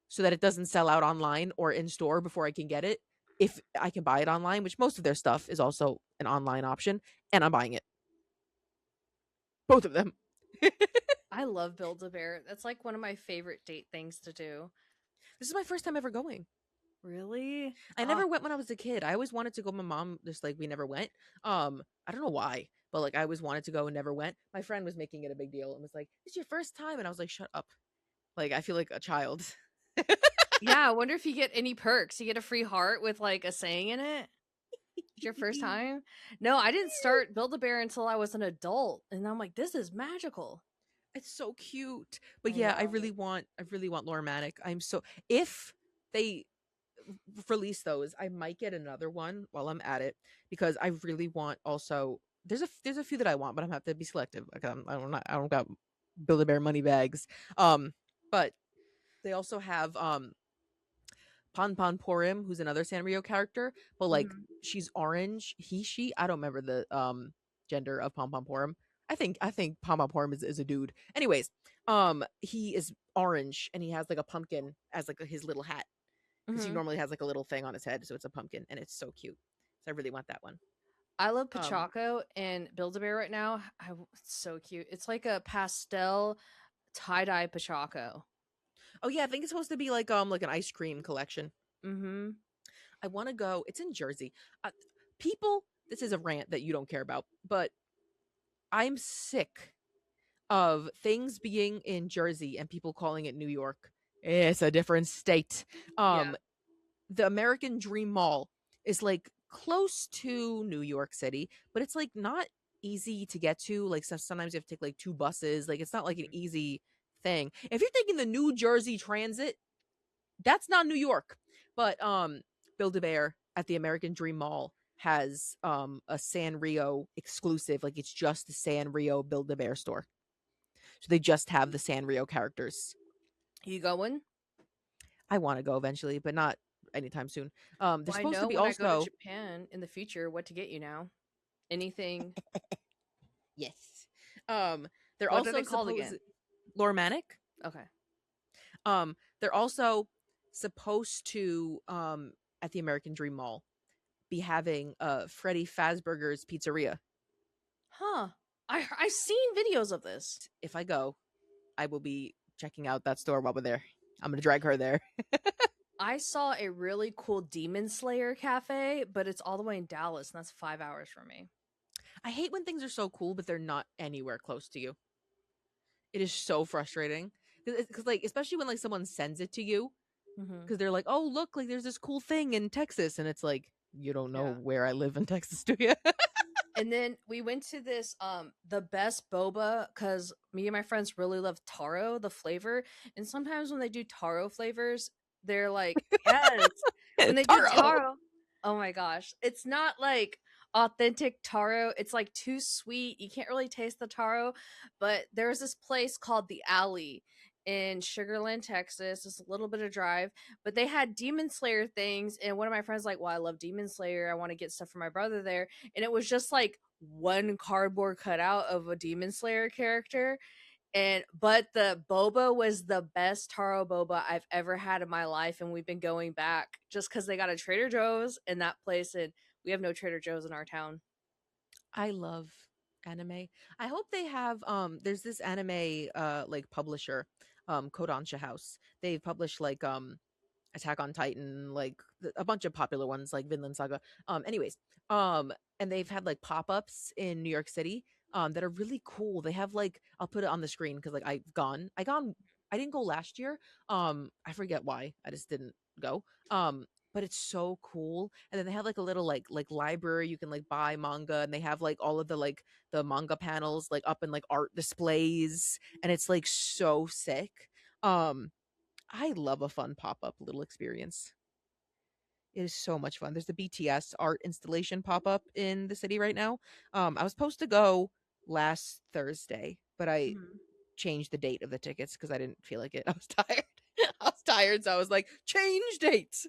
so that it doesn't sell out online or in store before I can get it. If I can buy it online, which most of their stuff is also an online option, and I'm buying it. Both of them. I love Build-A-Bear. That's like one of my favorite date things to do. This is my first time ever going. Really? I Oh, never went when I was a kid. I always wanted to go. My mom just like we never went. I don't know why, but like I always wanted to go and never went. My friend was making it a big deal and was like, "It's your first time," and I was like, "Shut up!" Like I feel like a child. yeah. I wonder if you get any perks. You get a free heart with like a saying in it. It's your first time? No, I didn't start Build-A-Bear until I was an adult, and I'm like, this is magical. It's so cute. But I yeah, love it. I really want Laura Manic. I'm so if they release those, I might get another one while I'm at it because I really want also there's a few that I want, but I'm gonna have to be selective. Like I don't got Build a Bear money bags. But they also have Pon Pon Porim, who's another Sanrio character, but like Hmm. she's orange. She I don't remember the gender of Pon Pon Porim. I think Pon Pon Porim is a dude. Anyways, he is orange and he has like a pumpkin as like his little hat because he Hmm. normally has like a little thing on his head, so it's a pumpkin and it's so cute. So I really want that one. I love Um, Pachaco and Build-A-Bear right now. It's so cute. It's like a pastel tie-dye Pachaco. oh yeah, I think it's supposed to be like an ice cream collection. Mm-hmm. I want to go. It's in Jersey. People, this is a rant that you don't care about, but I'm sick of things being in Jersey and people calling it New York. It's a different state. Yeah. The American Dream Mall is like close to New York City, but it's like not easy to get to. Like sometimes you have to take like two buses. Like it's not like an easy thing. If you're taking the New Jersey Transit, that's not New York. But Build a Bear at the American Dream Mall has a Sanrio exclusive. Like it's just the Sanrio Build a Bear store. So they just have the Sanrio characters. You going? I want to go eventually, but not anytime soon. There's Well, I supposed to know be when I go to also Japan in the future what to get you now. Anything. yes. They're What are also they called supposed again? Lormanic. Okay. They're also supposed to at the American Dream Mall be having Freddy Fazburger's Pizzeria. Huh. I seen videos of this. If I go, I will be checking out that store while we're there. I'm gonna drag her there. I saw a really cool Demon Slayer cafe, but it's all the way in Dallas, and that's 5 hours from me. I hate when things are so cool, but they're not anywhere close to you. It is so frustrating because like especially when like someone sends it to you Hmm. because they're like, oh look, like there's this cool thing in Texas, and it's like you don't know Yeah. where I live in Texas, do you? And then we went to this the best boba because me and my friends really love taro, the flavor. And sometimes when they do taro flavors, they're like, yes. When they do Taro. taro, oh my gosh. It's not like authentic taro. It's like too sweet. You can't really taste the taro. But there's this place called The Alley in Sugarland, Texas. It's a little bit of drive, but they had Demon Slayer things. And one of my friends like, well, I love Demon Slayer. I want to get stuff for my brother there, and it was just like one cardboard cutout of a Demon Slayer character. And but the boba was the best taro boba I've ever had in my life, and we've been going back just because they got a Trader Joe's in that place, and we have no Trader Joe's in our town. I love anime. I hope they have there's this anime like publisher, Kodansha House. They've published like Attack on Titan, like a bunch of popular ones like Vinland Saga. Anyways, and they've had like pop-ups in New York City that are really cool. They have like I'll put it on the screen because like I didn't go last year. I forget why. I just didn't go. But it's so cool. And then they have like a little like library you can like buy manga, and they have like all of the manga panels like up in like art displays, and it's like so sick. Um I love a fun pop-up little experience. It is so much fun. There's the BTS art installation pop-up in the city right now. I was supposed to go last Thursday, but I Mhm. changed the date of the tickets because I didn't feel like it. I was tired. I was tired, so I was like, change dates.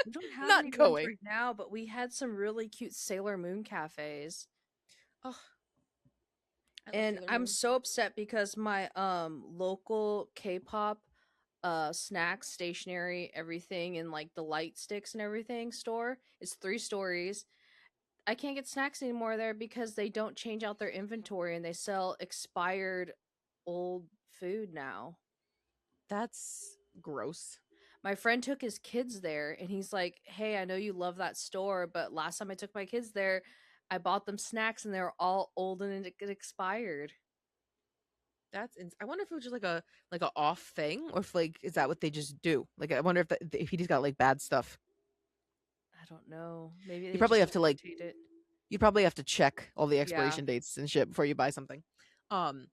We don't have any Not ones going. right now, but we had some really cute Sailor Moon cafes. Oh, I love And Sailor I'm Moon. so upset because my local K-pop snacks, stationery, everything, and like the light sticks and everything store is 3 stories. I can't get snacks anymore there because they don't change out their inventory and they sell expired old food now. That's gross. My friend took his kids there and he's like, "Hey, I know you love that store, but last time I took my kids there, I bought them snacks and they're all old and it expired." I wonder if it was just like a off thing, or if like is that what they just do? Like I wonder if he just got like bad stuff. I don't know. Maybe You they probably just have don't to like rotate it. you probably have to check all the Yeah. expiration dates and shit before you buy something. I'm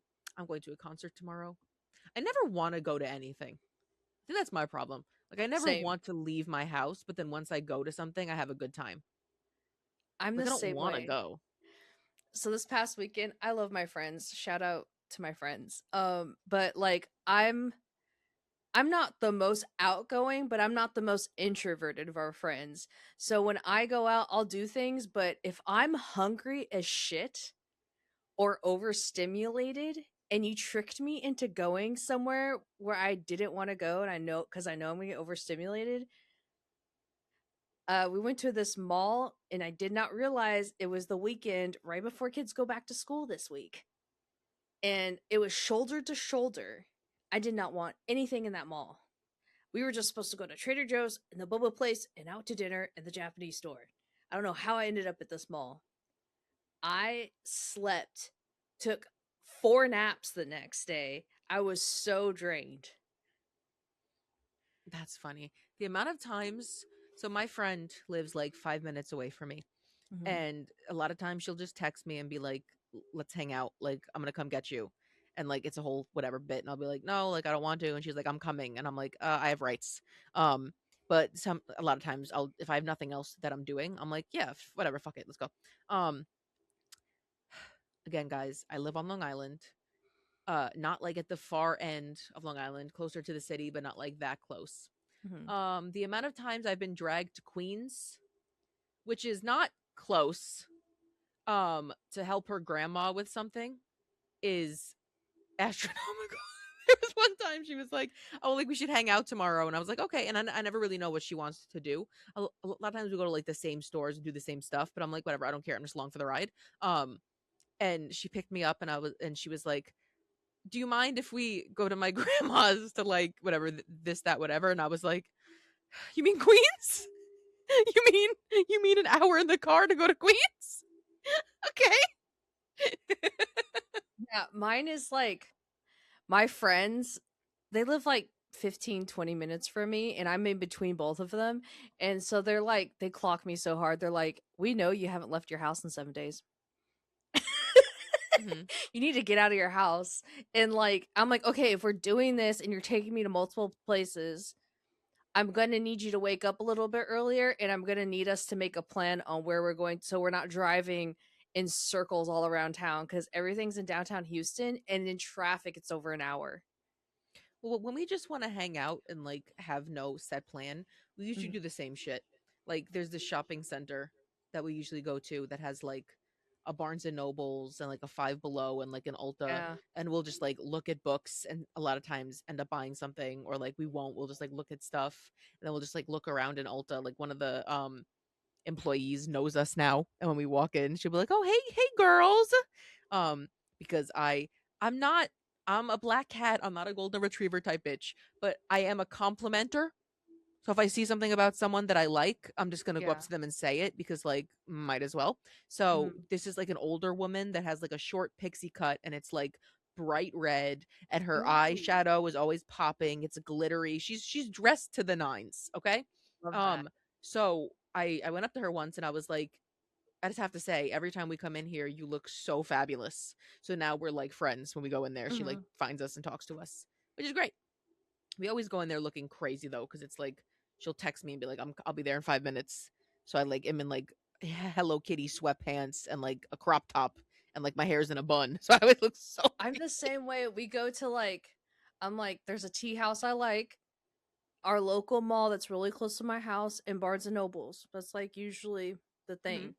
going to a concert tomorrow. I never want to go to anything. I think that's my problem. Like I never Same. want to leave my house, but then once I go to something, I have a good time. I'm Like the I don't same want to way. go. So this past weekend, I love my friends. Shout out to my friends. But like I'm not the most outgoing, but I'm not the most introverted of our friends. So when I go out, I'll do things, but if I'm hungry as shit or overstimulated and you tricked me into going somewhere where I didn't want to go and I know cuz I know I'm going to get overstimulated, we went to this mall and I did not realize it was the weekend right before kids go back to school this week. And it was shoulder to shoulder. I did not want anything in that mall. We were just supposed to go to Trader Joe's and the boba place and out to dinner and the Japanese store. I don't know how I ended up at this mall. I slept, took 4 naps the next day. I was so drained. That's funny. The amount of times, so my friend lives like 5 minutes away from me. Mm-hmm. And a lot of times she'll just text me and be like, let's hang out. Like, I'm going to come get you. And like, it's a whole whatever bit. And I'll be like, no, like, I don't want to. And she's like, I'm coming. And I'm like, I have rights. Um, but a lot of times if I have nothing else that I'm doing, I'm like, yeah, whatever. Fuck it. Let's go. Um, again, guys, I live on Long Island. Not like at the far end of Long Island, closer to the city, but not like that close. Mm-hmm. The amount of times I've been dragged to Queens, which is not close, to help her grandma with something is astronomical. There was one time she was like, "Oh, like we should hang out tomorrow," and I was like, "Okay." And I never really know what she wants to do. A lot of times we go to like the same stores and do the same stuff, but I'm like, whatever, I don't care. I'm just along for the ride. Um, and she picked me up, and she was like, "Do you mind if we go to my grandma's to like whatever this that whatever?" And I was like, "You mean Queens? you mean an hour in the car to go to Queens? Okay." Yeah, mine is like my friends, they live like 15, 20 minutes from me, and I'm in between both of them. And so they're like, they clock me so hard. They're like, we know you haven't left your house in 7 days. Mhm. You need to get out of your house. And like, I'm like, okay, if we're doing this and you're taking me to multiple places, I'm gonna need you to wake up a little bit earlier, and I'm gonna need us to make a plan on where we're going so we're not driving in circles all around town because everything's in downtown Houston and in traffic it's over an hour. Well, when we just want to hang out and like have no set plan, we usually Mhm. do the same shit. Like there's this shopping center that we usually go to that has like a Barnes and Nobles and like a Five Below and like an Ulta, Yeah. and we'll just like look at books and a lot of times end up buying something, or like we won't. We'll just like look at stuff and then we'll just like look around in Ulta. Like one of the employees knows us now, and when we walk in, she'll be like, "Oh, hey, girls," um, because I'm not. I'm a black cat. I'm not a golden retriever type bitch, but I am a complimenter. So if I see something about someone that I like, I'm just gonna go up Yeah. to them and say it because like might as well. So Mhm. this is like an older woman that has like a short pixie cut and it's like bright red and her Ooh, eyeshadow is always popping. It's glittery. She's dressed to the nines, okay? love that. Um so I went up to her once and I was like, I just have to say, every time we come in here, you look so fabulous. So now we're like friends when we go in there. She like Mhm. finds us and talks to us, which is great. We always go in there looking crazy though, because it's like she'll text me and be like, I'll be there in 5 minutes. So I like am in like Hello Kitty sweatpants and like a crop top and like my hair's in a bun. So I always look so I'm the same way. We go to like, I'm like, there's a tea house I like, our local mall that's really close to my house, and Barnes and Nobles. That's like usually the hmm thing.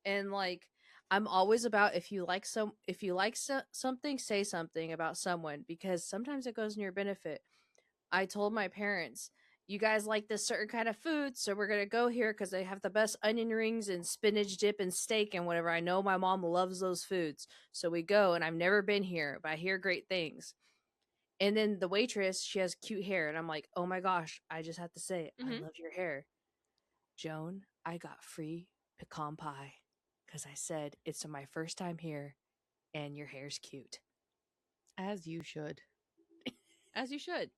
And like, I'm always about if you like something, say something about someone because sometimes it goes in your benefit. I told my parents, you guys like this certain kind of food, so we're gonna go here because they have the best onion rings and spinach dip and steak and whatever. I know my mom loves those foods, so we go. And I've never been here, but I hear great things. And then the waitress, she has cute hair, and I'm like, oh my gosh, I just have to say it. I hmm love your hair, Joan. I got free pecan pie because I said it's my first time here, and your hair's cute. as you should, as you should.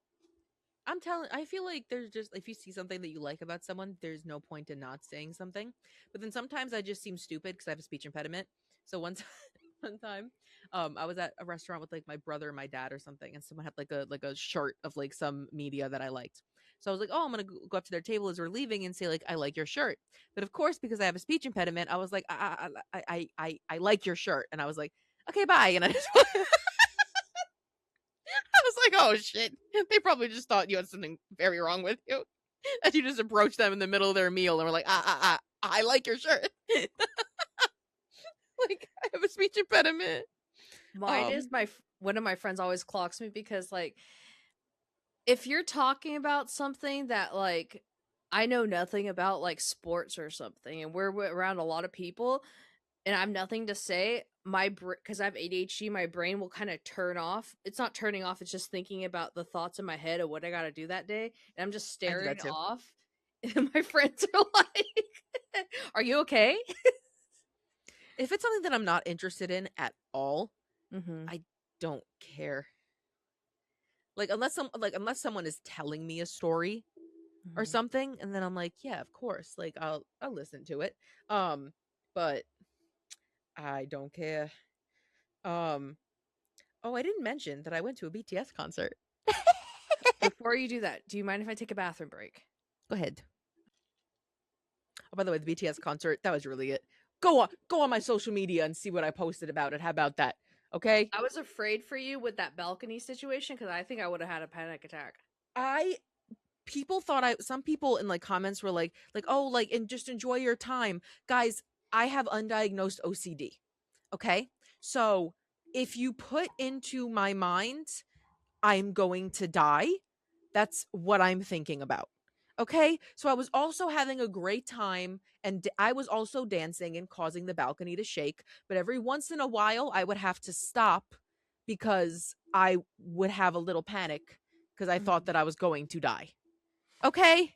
I feel like there's just if you see something that you like about someone, there's no point in not saying something. But then sometimes I just seem stupid because I have a speech impediment. So once one time, I was at a restaurant with like my brother and my dad or something, and someone had like a shirt of like some media that I liked. So I was like, oh, I'm gonna go up to their table as we're leaving and say like, I like your shirt. But of course, because I have a speech impediment, I was like, I like your shirt, and I was like, okay, bye, and I just. I was like, oh shit. They probably just thought you had something very wrong with you. That you just approached them in the middle of their meal and were like, I like your shirt. Like, I have a speech impediment. Mine is one of my friends always clocks me because like if you're talking about something that like I know nothing about, like sports or something, and we're around a lot of people and I have nothing to say, my because I have ADHD, my brain will kind of turn off. It's not turning off; it's just thinking about the thoughts in my head of what I got to do that day, and I'm just I do that staring too. off. And my friends are like, "Are you okay?" If it's something that I'm not interested in at all, Mm-hmm. I don't care. Like unless someone is telling me a story or Mm-hmm. something, and then I'm like, yeah, of course. Like I'll listen to it. But I don't care. Um oh, I didn't mention that I went to a BTS concert. Before you do that, do you mind if I take a bathroom break? Go ahead. Oh, by the way, the BTS concert, that was really it. Go on my social media and see what I posted about it. How about that? Okay? I was afraid for you with that balcony situation because I think I would have had a panic attack. I People thought some people in like comments were like, oh, like, and just enjoy your time. Guys, I have undiagnosed OCD. Okay? So if you put into my mind I'm going to die, that's what I'm thinking about. Okay? So I was also having a great time, and I was also dancing and causing the balcony to shake, but every once in a while I would have to stop because I would have a little panic because I thought that I was going to die. Okay?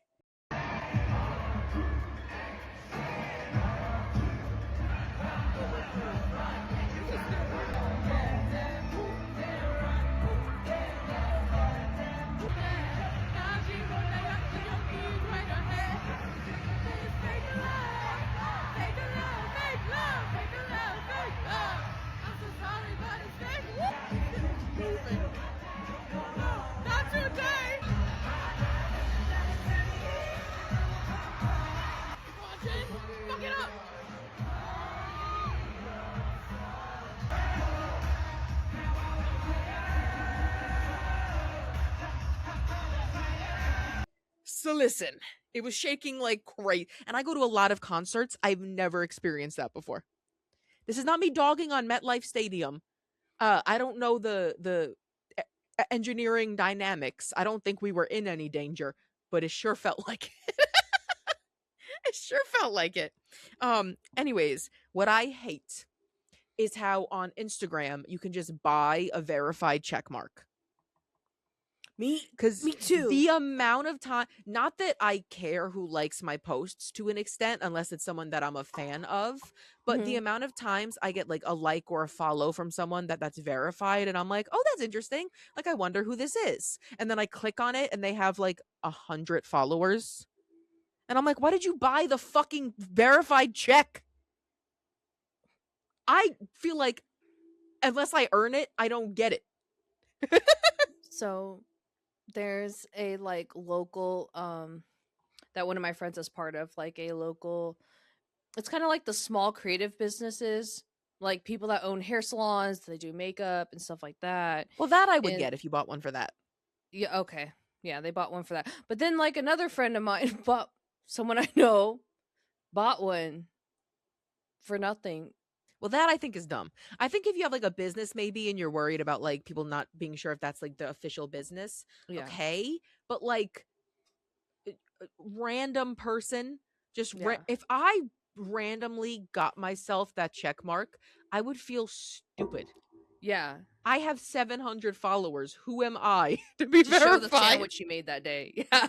So listen, it was shaking like crazy. And I go to a lot of concerts. I've never experienced that before. This is not me dogging on MetLife Stadium. I don't know the engineering dynamics. I don't think we were in any danger, but it sure felt like it. It sure felt like it. Anyways, what I hate is how on Instagram you can just buy a verified check mark. Because Me too. the amount of time, not that I care who likes my posts to an extent, unless it's someone that I'm a fan of, but the amount of times I get like a like or a follow from someone that's verified, and I'm like, oh, that's interesting. Like, I wonder who this is. And then I click on it and they have like 100 followers. And I'm like, why did you buy the fucking verified check? I feel like unless I earn it, I don't get it. So there's a like local that one of my friends is part of, like a local, it's kind of like the small creative businesses, like people that own hair salons, they do makeup and stuff like that. Well, that I would And get if you bought one for that. yeah, okay. Yeah, they bought one for that. But then like another friend of mine bought, someone I know bought one for nothing. Well, that I think is dumb. I think if you have like a business maybe and you're worried about like people not being sure if that's like the official business, Yeah. okay. But like random person, just Yeah. if I randomly got myself that check mark, I would feel stupid. Yeah. I have 700 followers. Who am I to be To show the verified? sandwich you made that day. Yeah.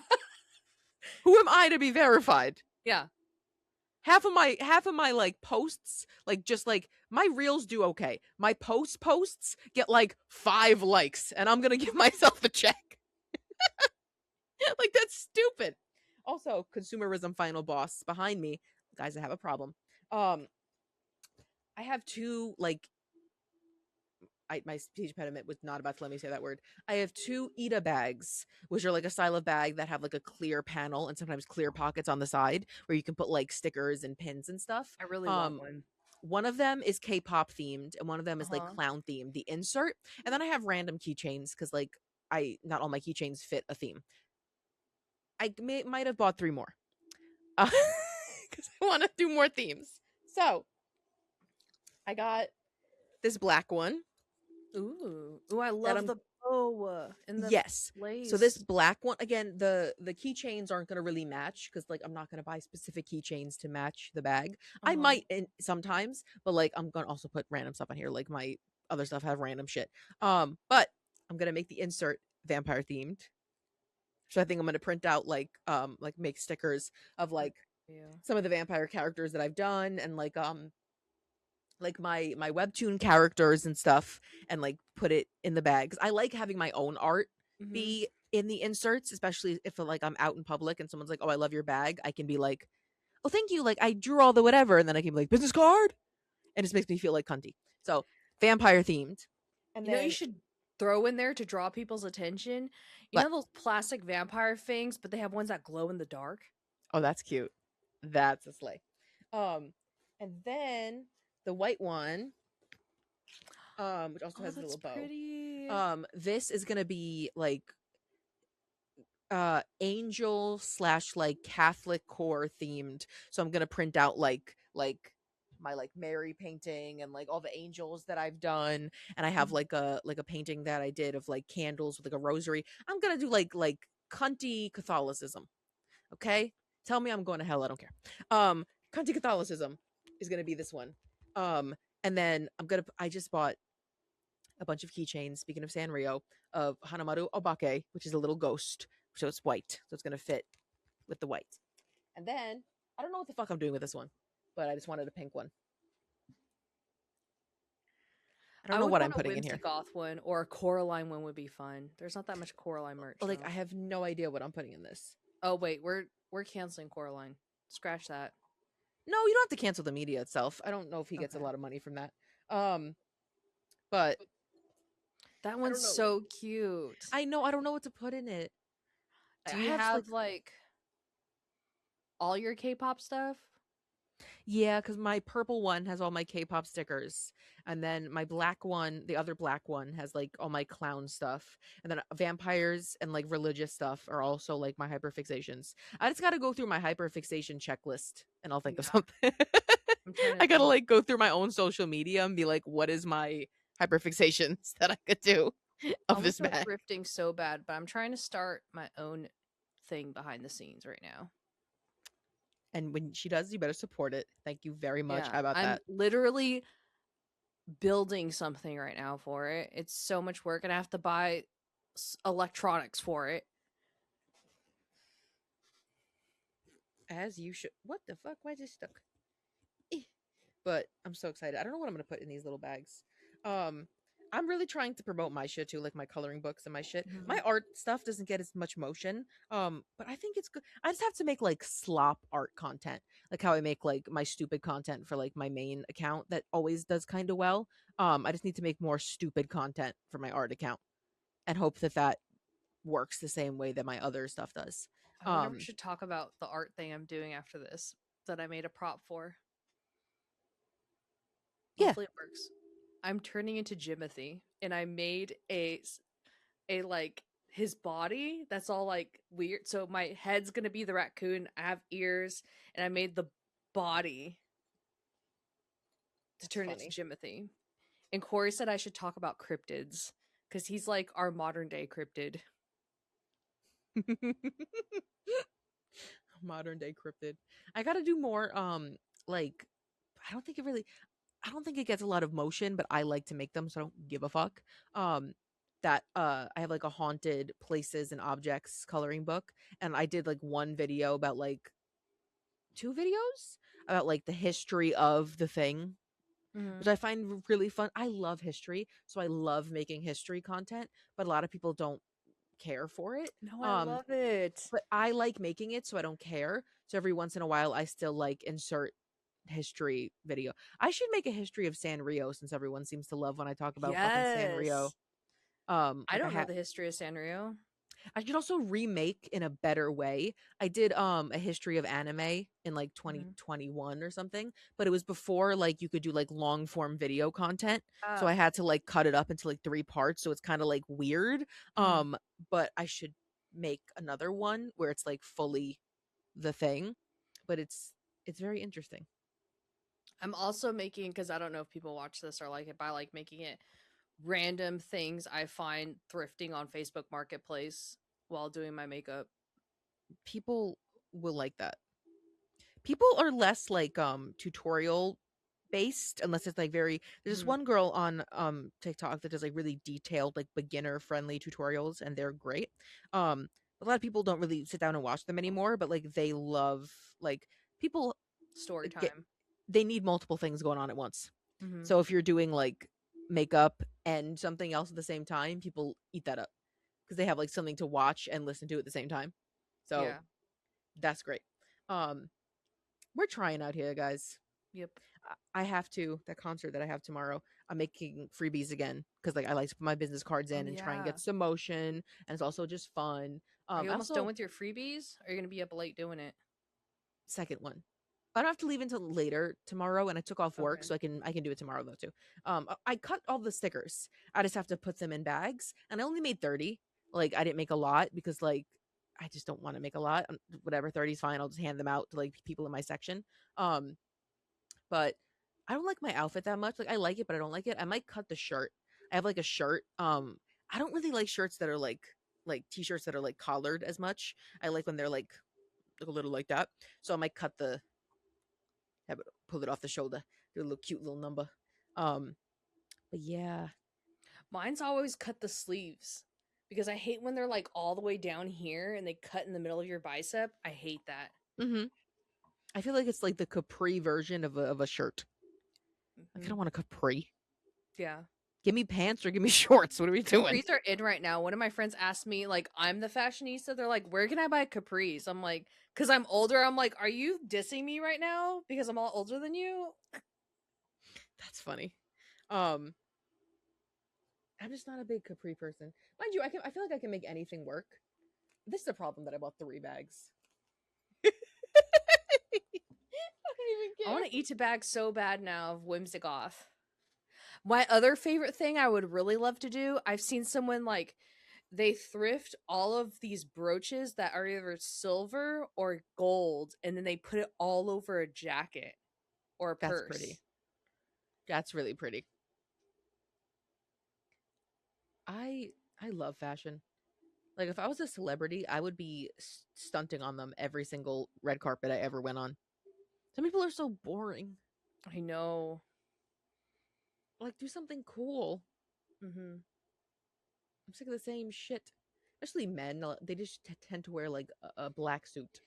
Who am I to be verified? Yeah. Half of my like posts, like just like my reels do okay. My posts get like 5 likes, and I'm gonna give myself a check. Like, that's stupid. Also, consumerism final boss behind me. Guys, I have a problem. I have 2 like my speech impediment was not about to let me say that word. I have 2 Ida bags, which are like a style of bag that have like a clear panel and sometimes clear pockets on the side where you can put like stickers and pins and stuff. I really want one. One of them is K-pop themed and one of them is like Uh-huh. clown themed, the insert. And then I have random keychains because like I not all my keychains fit a theme. Might have bought 3 more because I want to do more themes. So I got this black one Ooh. Ooh, I that love I'm the bow and the yes. So this lace. black one again, the keychains aren't gonna really match because like I'm not gonna buy specific keychains to match the bag. I Uh-huh. might sometimes, but like I'm gonna also put random stuff on here. Like my other stuff have random shit. But I'm gonna make the insert vampire themed. So I think I'm gonna print out like make stickers of like Yeah. some of the vampire characters that I've done and like my webtoon characters and stuff and like put it in the bag. 'Cause I like having my own art Mm-hmm. be in the inserts, especially if like I'm out in public and someone's like, "Oh, I love your bag." I can be like, "Oh, thank you." Like I drew all the whatever, and then I can be like, "Business card," and it just makes me feel like cunty. So vampire themed, and You know, you then should throw in there to draw people's attention. You but know those plastic vampire things, but they have ones that glow in the dark? oh, that's cute. That's a sleigh. Um, and then the white one, which also Oh, has a that's little bow. pretty. This is gonna be like angel slash like Catholic core themed. So I'm gonna print out like my like Mary painting and like all the angels that I've done. And I have Mhm. like a painting that I did of like candles with like a rosary. I'm gonna do like cunty Catholicism. Okay? Tell me I'm going to hell, I don't care. Cunty Catholicism is gonna be this one. And then I just bought a bunch of keychains, speaking of Sanrio, of Hanamaru Obake, which is a little ghost. So it's white. So it's going to fit with the white. And then, I don't know what the fuck I'm doing with this one, but I just wanted a pink one. I don't I know would what I'm want a putting in Whimsy here. Goth one or a Coraline one would be fun. There's not that much Coraline merch. Like, Though. I have no idea what I'm putting in this. Oh wait, we're canceling Coraline. Scratch that. No, you don't have to cancel the media itself. I don't know if he gets a Okay. lot of money from that. Um, but That I one's don't know. so cute. I know I don't know what to put in it. I Do you have have like all your K-pop stuff? yeah, because my purple one has all my K-pop stickers, and then my black one, the other black one, has like all my clown stuff, and then vampires and like religious stuff are also like my hyperfixations. I just got to go through my hyperfixation checklist, and I'll think of Yeah. something. I'm trying to I gotta think. like go through my own social media and be like, what is my hyperfixations that I could do I of want to this start bag? thrifting so bad, but I'm trying to start my own thing behind the scenes right now. And when she does, you better support it. Thank you very much. Yeah, How about I'm that? literally building something right now for it. It's so much work, and I have to buy electronics for it. As you should. What the fuck? Why is it stuck? Eh. But I'm so excited. I don't know what I'm gonna put in these little bags. Um, I'm really trying to promote my shit too, like my coloring books and my shit. My Mhm. art stuff doesn't get as much motion. But I think it's good. I just have to make like slop art content, like how I make like my stupid content for like my main account that always does kind of well. I just need to make more stupid content for my art account and hope that that works the same way that my other stuff does. I wonder if we Um, should talk about the art thing I'm doing after this that I made a prop for. yeah, Hopefully it works. I'm turning into Jimothy, and I made a like his body that's all like weird. So my head's gonna be the raccoon. I have ears, and I made the body to that's turn into funny. Jimothy. And Corey said I should talk about cryptids because he's like our modern day cryptid. Modern day cryptid. I gotta do more like I don't think it really I don't think it gets a lot of motion, but I like to make them so I don't give a fuck. Um that I have like a haunted places and objects coloring book and I did like one video about like 2 videos about like the history of the thing, which Mm-hmm. I find really fun. I love history, so I love making history content, but a lot of people don't care for it. No, I Um love it. but I like making it, so I don't care. So every once in a while, I still like insert history video. I should make a history of Sanrio since everyone seems to love when I talk about fucking Sanrio. Yes. I Like don't know the history of Sanrio. I should also remake in a better way. I did a history of anime in like Mhm. 2021 or something, but it was before like you could do like long form video content. So I Oh. had to like cut it up into like 3 parts, so it's kind of like weird. Mm. But I should make another one where it's like fully the thing, but it's very interesting. I'm also making, because I don't know if people watch this or like it, by like making it random things I find thrifting on Facebook Marketplace while doing my makeup. People will like that. People are less like tutorial based unless it's like very there's this Mhm. one girl on TikTok that does like really detailed like beginner friendly tutorials and they're great. A lot of people don't really sit down and watch them anymore, but like they love like people Story get time. they need multiple things going on at once. Mhm. So if you're doing like makeup and something else at the same time, people eat that up because they have like something to watch and listen to at the same time. So Yeah. that's great. Um we're trying out here, guys. Yep. I have to that concert that I have tomorrow. I'm making freebies again because like I like to put my business cards Oh in and try and yeah. get some motion, and it's also just fun. Are you I almost done also with your freebies? Or are you gonna be up late doing it? second one. I don't have to leave until later tomorrow, and I took off work, Okay. so I can do it tomorrow though too. I cut all the stickers. I just have to put them in bags, and I only made 30. Like I didn't make a lot because like I just don't want to make a lot. Whatever, 30 is fine. I'll just hand them out to like people in my section. Um, but I don't like my outfit that much. Like I like it, but I don't like it. I might cut the shirt. I have like a shirt. I don't really like shirts that are like t-shirts that are like collared as much. I like when they're like a little like that. So I might cut the have it pull it off the shoulder, do a little cute little number. Um, but yeah. Mine's always cut the sleeves because I hate when they're like all the way down here and they cut in the middle of your bicep. I hate that. Mm-hmm. I feel like it's like the capri version of a shirt. I kind Hmm. of want a capri. Yeah. Give me pants or give me shorts. What are we doing? Capris are in right now. One of my friends asked me, like, I'm the fashionista. They're like, where can I buy capris? I'm like, because I'm older. I'm like, are you dissing me right now because I'm all older than you? That's funny. Um, I'm just not a big capri person. Mind you, I feel like I can make anything work. This is a problem that I bought 3 bags. I don't even I care. want to eat a bag so bad now of Whimsy Goth. My other favorite thing I would really love to do, I've seen someone like they thrift all of these brooches that are either silver or gold and then they put it all over a jacket or a That's purse. pretty. That's really pretty. I I love fashion. Like if I was a celebrity, I would be stunting on them every single red carpet I ever went on. Some people are so boring. I know. Like do something cool. Hmm. I'm sick of the same shit. Especially men, they just tend to wear like a black suit.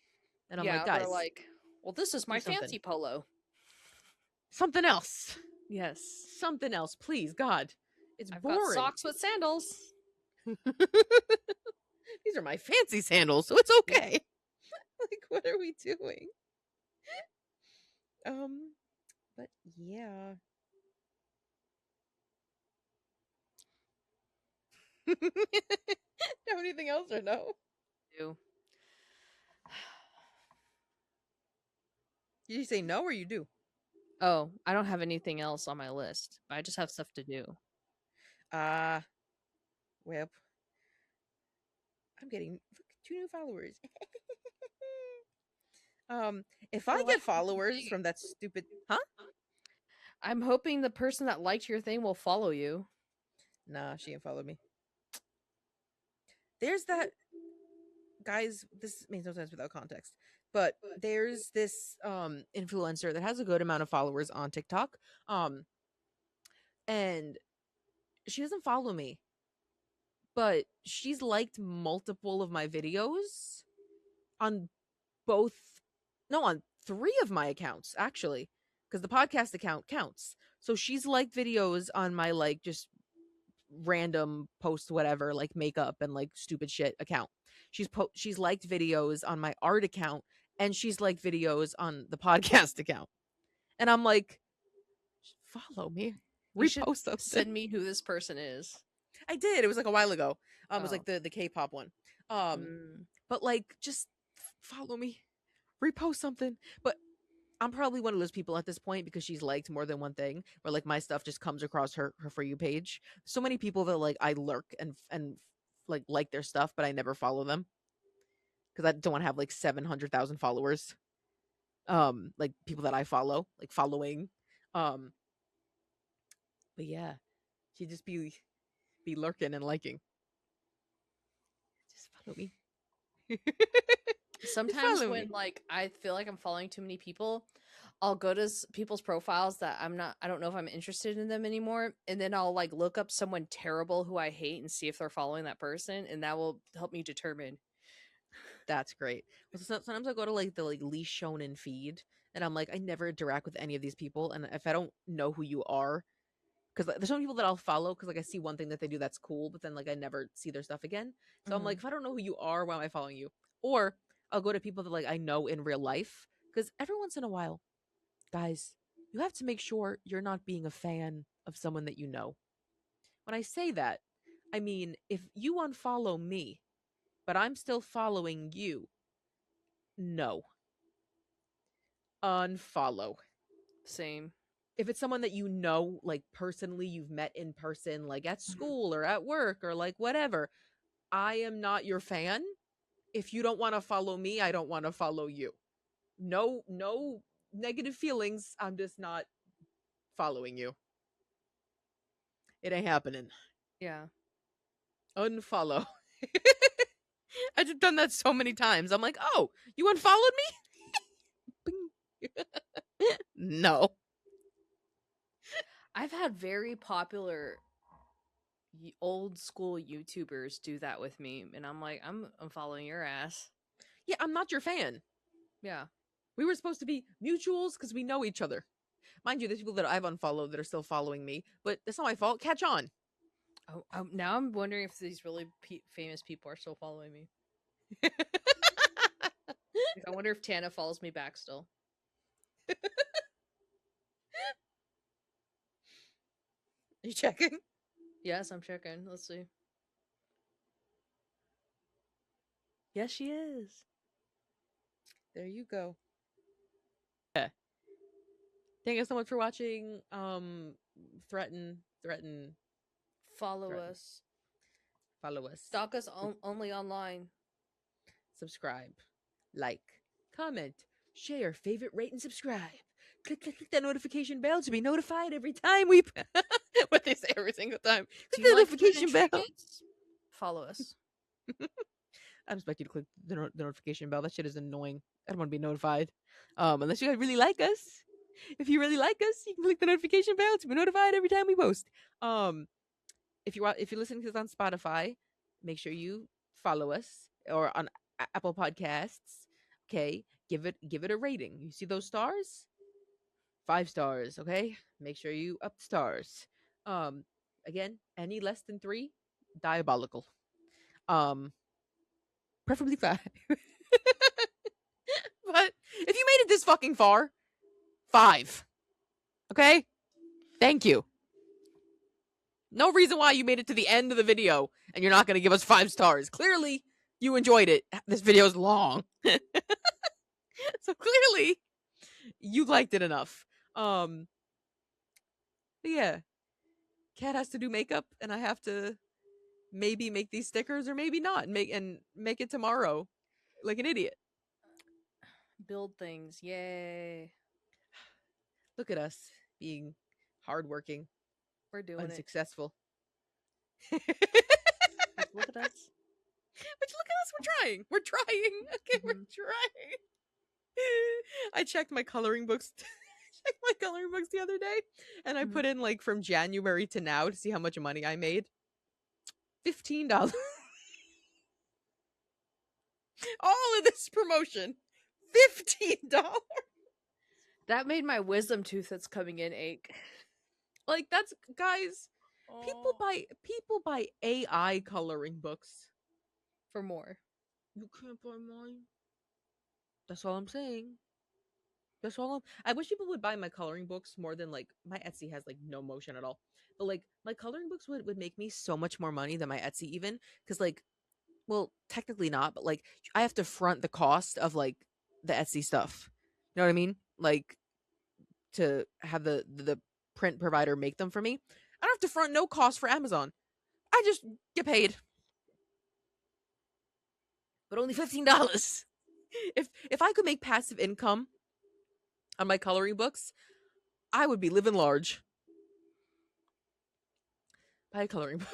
And I'm like, Yeah, they're guys, like, well, this is do my something. fancy polo. Something else. Yes. Something else, please, God. It's I've got boring. socks with sandals. These are my fancy sandals, so it's Yep. okay. Like, what are we doing? Um, but yeah. Have anything else or no? Do. Did you say no or you do? Oh, I don't have anything else on my list. But I just have stuff to do. Ah, well, I'm getting 2 new followers. If I People like get followers from that stupid, huh? I'm hoping the person that liked your thing will follow you. Nah, she ain't followed me. There's that guys. This makes no sense without context, but there's this influencer that has a good amount of followers on TikTok. And she doesn't follow me, but she's liked multiple of my videos on both no on 3 of my accounts actually because the podcast account counts. So she's liked videos on my like just random post whatever like makeup and like stupid shit account. She's liked videos on my art account and she's liked videos on the podcast account. And I'm like, follow me, You should repost something. send me who this person is. I did. It was like a while ago. It was Oh. like the K-pop one. Um, Mm. but like just follow me, repost something. But I'm probably one of those people at this point because she's liked more than one thing, where like my stuff just comes across her For You page. So many people that like I lurk and like their stuff, but I never follow them because I don't want to have like 700,000 followers. Like people that I follow, like following. Um, but yeah, she just be lurking and liking. Just follow me. Just Sometimes follow when me. like I feel like I'm following too many people, I'll go to people's profiles that I don't know if I'm interested in them anymore, and then I'll like look up someone terrible who I hate and see if they're following that person, and that will help me determine. That's great. Sometimes I go to like the like least shonen feed, and I'm like, I never interact with any of these people, and if I don't know who you are, because like, there's some people that I'll follow because like I see one thing that they do that's cool, but then like I never see their stuff again. So I'm like, Mhm. if I don't know who you are, why am I following you? Or I'll go to people that like I know in real life, because every once in a while, guys, you have to make sure you're not being a fan of someone that you know. When I say that, I mean if you unfollow me, but I'm still following you, no, unfollow. Same. If it's someone that you know, like personally, you've met in person, like at Mhm. school or at work or like whatever, I am not your fan. If you don't want to follow me, I don't want to follow you. No, no negative feelings. I'm just not following you. It ain't happening. Yeah. Unfollow. I've just done that so many times. I'm like, oh, you unfollowed me? No. I've had very popular old school YouTubers do that with me, and I'm like, I'm following your ass. Yeah, I'm not your fan. Yeah. We were supposed to be mutuals because we know each other. Mind you, there's people that I've unfollowed that are still following me, but that's not my fault. Catch on. Oh, now I'm wondering if these really famous people are still following me. Like, I wonder if Tana follows me back still. You checking? Yes, I'm checking. Let's see. Yes, she is. There you go. Yeah. Thank you so much for watching. Threaten, Follow threaten. us. Follow us. Stalk us only online. Subscribe. Like. Comment. Share. Favorite. Rate and subscribe. Click that notification bell to be notified every time we what they say every single time. Do Click you the like food and notification bell. trinkets? Follow us. I expect you to click the notification bell. That shit is annoying. I don't want to be notified. Unless you guys really like us. If you really like us, you can click the notification bell to be notified every time we post. Um, if you're listening to this on Spotify, make sure you follow us, or on Apple Podcasts. Okay, give it a rating. You see those stars? 5 stars. Okay, make sure you up the stars. Um, Again, any less than 3, diabolical. Um, Preferably 5. But if you made it this fucking far, 5. Okay? Thank you. No reason why you made it to the end of the video and you're not going to give us 5 stars. Clearly, you enjoyed it. This video is long. So clearly, you liked it enough. But yeah, Kat has to do makeup and I have to maybe make these stickers or maybe not make it tomorrow like an idiot. Build things. Yay. Look at us being hardworking, We're doing it. unsuccessful. Just look at us. But look at us, we're trying. We're trying. Okay, we're Mhm. trying. I checked my coloring books. Checked my coloring books the other day, and I Mhm. put in like from January to now to see how much money I made. $15. All of this promotion. $15. That made my wisdom tooth that's coming in ache. Like that's guys. Oh. People buy AI coloring books. For more. You can't buy mine. That's all I'm saying. That's all. I wish people would buy my coloring books more than like my Etsy has like no motion at all. But like my coloring books would make me so much more money than my Etsy even because like well technically not but like I have to front the cost of like the Etsy stuff. You know what I mean? Like to have the print provider make them for me. I don't have to front no cost for Amazon. I just get paid. But only $15. If I could make passive income on my coloring books, I would be living large. Buy a coloring book.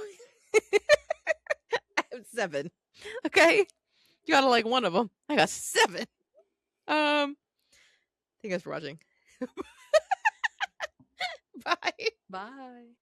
I have 7. Okay? You gotta like one of them. I got 7. Thank you guys for watching. Bye. Bye.